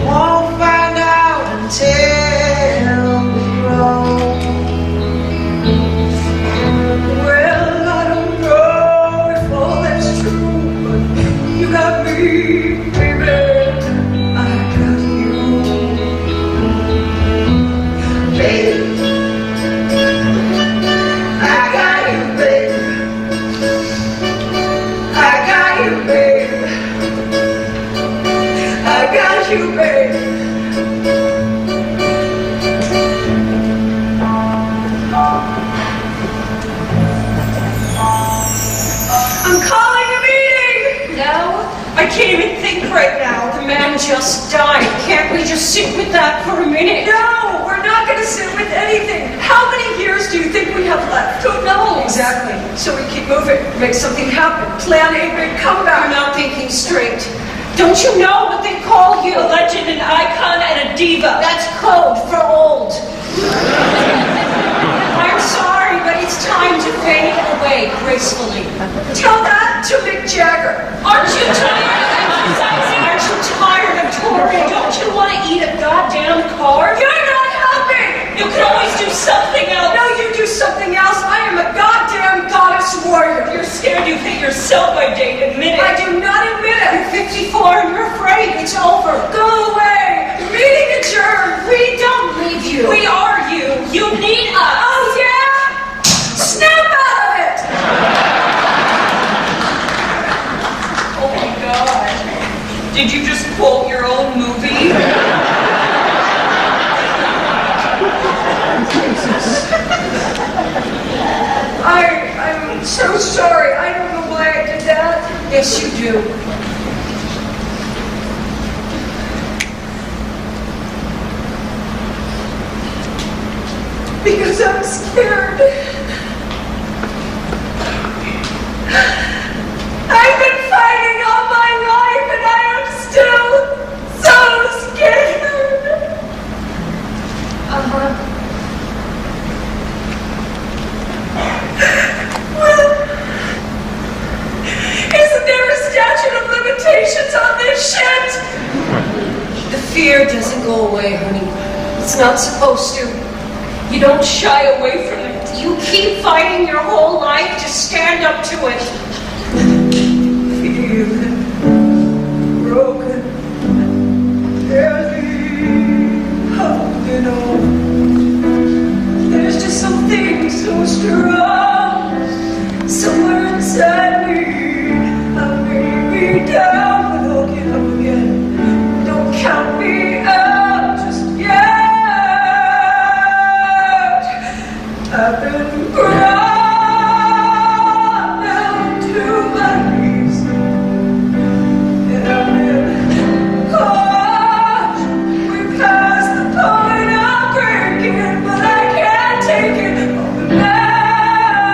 Won't find out until we grow. Well, I don't know if I'll right now. The man just died. Can't we just sit with that for a minute? No, we're not going to sit with anything. How many years do you think we have left? Who knows? Exactly. So we keep moving, make something happen, plan a big comeback. You're not thinking straight. Don't you know what they call you? A legend, an icon, and a diva. That's code for old. I'm sorry, but it's time to fade away gracefully. Tell that to Mick Jagger. Aren't you tired of exercising? Aren't you tired of touring? Don't you want to eat a goddamn carb? You're not helping. You could always do something else. No, you do something else. I am a goddamn goddess warrior. You're scared you've hit yourself by date. Admit it. I do not admit You're it. 54 and you're afraid it's over. Go away. Meeting adjourned. We don't need you. We are you. You need us. Oh, yeah? Snap out of it. Oh my God. Did you just quote your own movie? I'm so sorry. I don't know why I did that. Yes, you do. Because I'm scared. I've been fighting all my life and I am still so scared. Well, isn't there a statute of limitations on this shit? The fear doesn't go away, honey. It's not supposed to. You don't shy away from it. You keep fighting your whole life to stand up to it. Feeling broken, barely holding on. There's just something so strong somewhere inside me. I may be down, but I'll get up again. Don't count me out just yet. I've been brought down to my knees, and I've been caught. We're past the point of breaking, but I can't take it all now.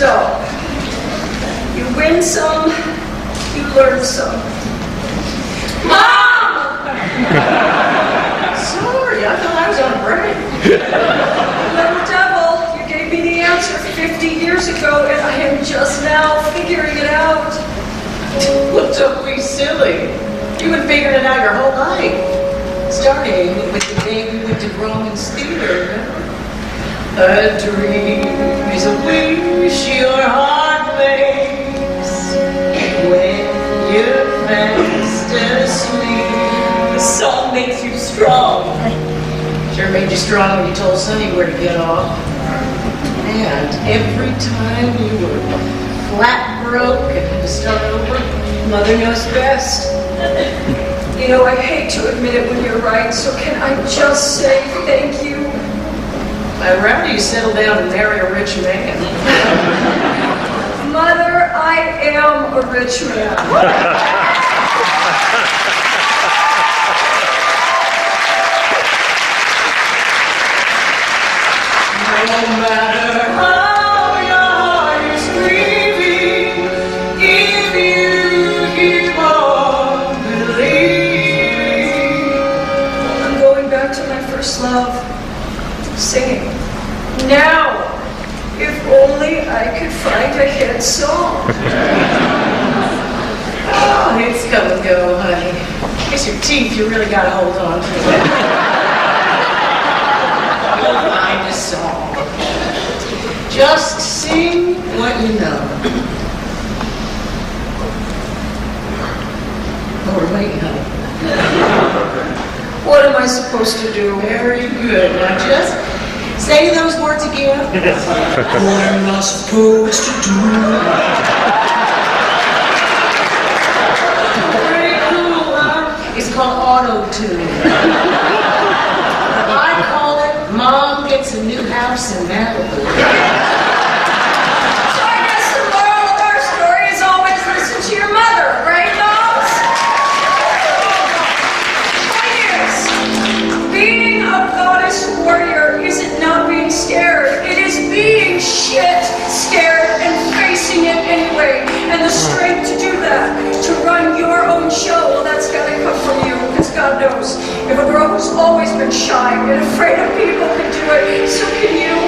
So, you win some, you learn some. Mom! Sorry, I thought I was on a break. Little devil, you gave me the answer 50 years ago, and I am just now figuring it out. Well, don't be silly. You've been figuring it out your whole life. Starting with the day we went to Roman's Theater. A dream is a wish your heart makes when you're fast asleep. The song makes you strong. Sure made you strong when you told Sonny where to get off. And every time you were flat broke and had to start over, Mother knows best. You know, I hate to admit it when you're right, so can I just say thank you? I'd rather you settle down and marry a rich man. Mother, I am a rich man. No matter how your heart is grieving, if you keep on believing. I'm going back to my first love, singing. Now, if only I could find a hit song. Oh, it's come and go, honey. It's your teeth you really got to hold on to. You'll find a song. Just sing what you know. Oh, we're waiting, honey. What am I supposed to do? Very good. Now just say those words again. What am I supposed to do? Pretty cool, huh? It's called auto-tune. I call it Mom Gets a New House in Malibu. So I guess the moral of our story is always listen to your mother, right, moms? Point is, being a goddess warrior isn't not being scared. It is being shit scared and facing it anyway. And the strength to do that, to run your own show, well, that's gotta come from you, because God knows, if a girl who's always been shy and afraid of people can do it, so can you.